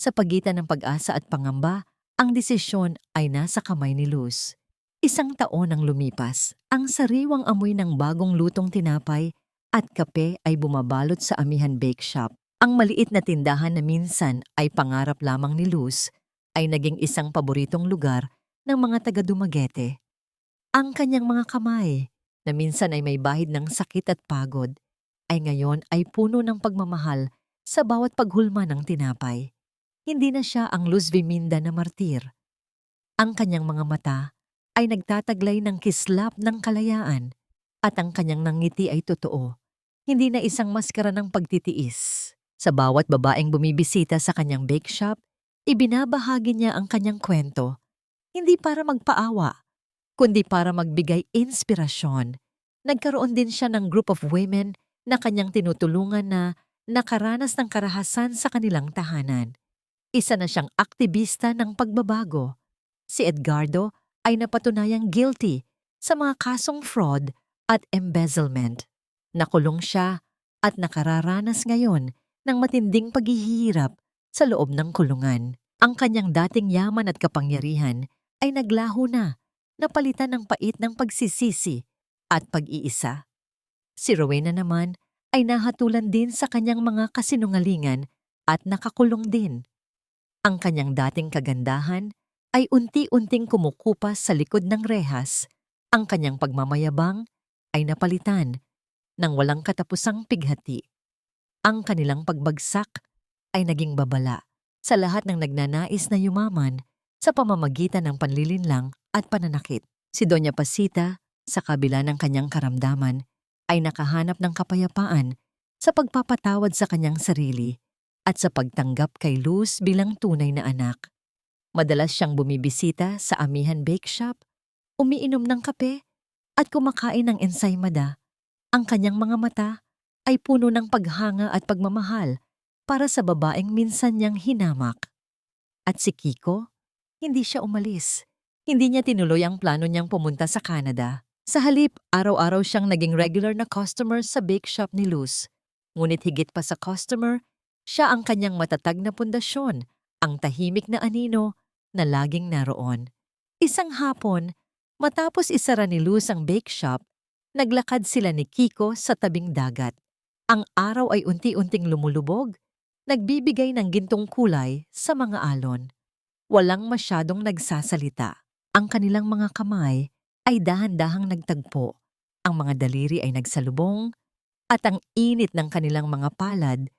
Sa pagitan ng pag-asa at pangamba, ang desisyon ay nasa kamay ni Luz. Isang taon ang lumipas. Ang sariwang amoy ng bagong lutong tinapay at kape ay bumabalot sa Amihan Bake Shop. Ang maliit na tindahan na minsan ay pangarap lamang ni Luz ay naging isang paboritong lugar ng mga taga-Dumaguete. Ang kanyang mga kamay, na minsan ay may bahid ng sakit at pagod, ay ngayon ay puno ng pagmamahal sa bawat paghulma ng tinapay. Hindi na siya ang Luz Viminda na martir. Ang kanyang mga mata ay nagtataglay ng kislap ng kalayaan at ang kanyang nangiti ay totoo. Hindi na isang maskara ng pagtitiis. Sa bawat babaeng bumibisita sa kanyang bake shop, ibinabahagi niya ang kanyang kwento. Hindi para magpaawa, kundi para magbigay inspirasyon. Nagkaroon din siya ng group of women na kanyang tinutulungan na nakaranas ng karahasan sa kanilang tahanan. Isa na siyang aktivista ng pagbabago. Si Edgardo ay napatunayang guilty sa mga kasong fraud at embezzlement. Nakulong siya at nakararanas ngayon ng matinding paghihirap sa loob ng kulungan. Ang kanyang dating yaman at kapangyarihan ay naglaho na, napalitan ng pait ng pagsisisi at pag-iisa. Si Rowena naman ay nahatulan din sa kanyang mga kasinungalingan at nakakulong din. Ang kanyang dating kagandahan ay unti-unting kumukupas sa likod ng rehas. Ang kanyang pagmamayabang ay napalitan ng walang katapusang pighati. Ang kanilang pagbagsak ay naging babala sa lahat ng nagnanais na yumaman sa pamamagitan ng panlilinlang at pananakit. Si Doña Pasita, sa kabila ng kanyang karamdaman, ay nakahanap ng kapayapaan sa pagpapatawad sa kanyang sarili at sa pagtanggap kay Luz bilang tunay na anak. Madalas siyang bumibisita sa Amihan Bake Shop, umiinom ng kape at kumakain ng ensaymada. Ang kanyang mga mata ay puno ng paghanga at pagmamahal para sa babaeng minsan niyang hinamak. At si Kiko, hindi siya umalis. Hindi niya tinuloy ang plano niyang pumunta sa Canada. Sa halip, araw-araw siyang naging regular na customer sa bake shop ni Luz. Ngunit higit pa sa customer, siya ang kanyang matatag na pundasyon, ang tahimik na anino na laging naroon. Isang hapon, matapos isara ni Luz ang bake shop, naglakad sila ni Kiko sa tabing dagat. Ang araw ay unti-unting lumulubog, nagbibigay ng gintong kulay sa mga alon. Walang masyadong nagsasalita. Ang kanilang mga kamay ay dahan-dahang nagtagpo. Ang mga daliri ay nagsalubong at ang init ng kanilang mga palad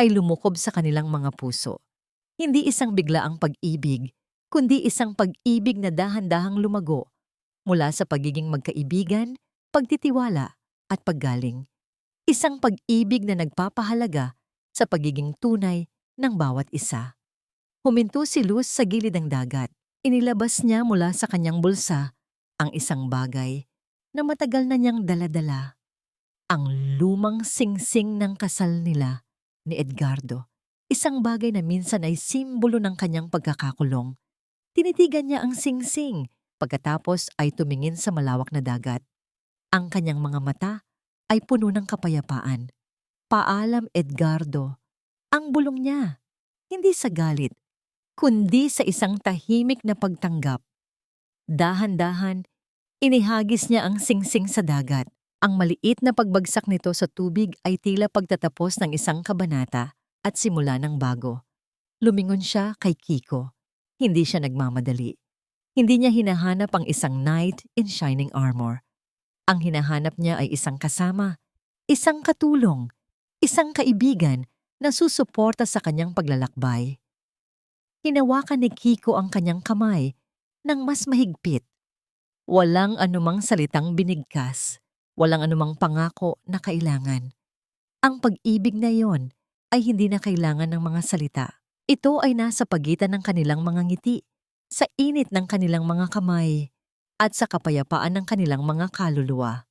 ay lumukob sa kanilang mga puso. Hindi isang biglaang pag-ibig, kundi isang pag-ibig na dahan-dahang lumago mula sa pagiging magkaibigan, pagtitiwala at paggaling. Isang pag-ibig na nagpapahalaga sa pagiging tunay ng bawat isa. Huminto si Luz sa gilid ng dagat. Inilabas niya mula sa kanyang bulsa ang isang bagay na matagal na niyang daladala. Ang lumang singsing ng kasal nila ni Edgardo. Isang bagay na minsan ay simbolo ng kanyang pagkakakulong. Tinitigan niya ang singsing, pagkatapos ay tumingin sa malawak na dagat. Ang kanyang mga mata ay puno ng kapayapaan. Paalam, Edgardo. Ang bulong niya, hindi sa galit, kundi sa isang tahimik na pagtanggap. Dahan-dahan, inihagis niya ang singsing sa dagat. Ang maliit na pagbagsak nito sa tubig ay tila pagtatapos ng isang kabanata at simula ng bago. Lumingon siya kay Kiko. Hindi siya nagmamadali. Hindi niya hinahanap ang isang knight in shining armor. Ang hinahanap niya ay isang kasama, isang katulong, isang kaibigan na susuporta sa kanyang paglalakbay. Hinawakan ni Kiko ang kanyang kamay ng mas mahigpit. Walang anumang salitang binigkas, walang anumang pangako na kailangan. Ang pag-ibig na iyon ay hindi na kailangan ng mga salita. Ito ay nasa pagitan ng kanilang mga ngiti, sa init ng kanilang mga kamay, at sa kapayapaan ng kanilang mga kaluluwa.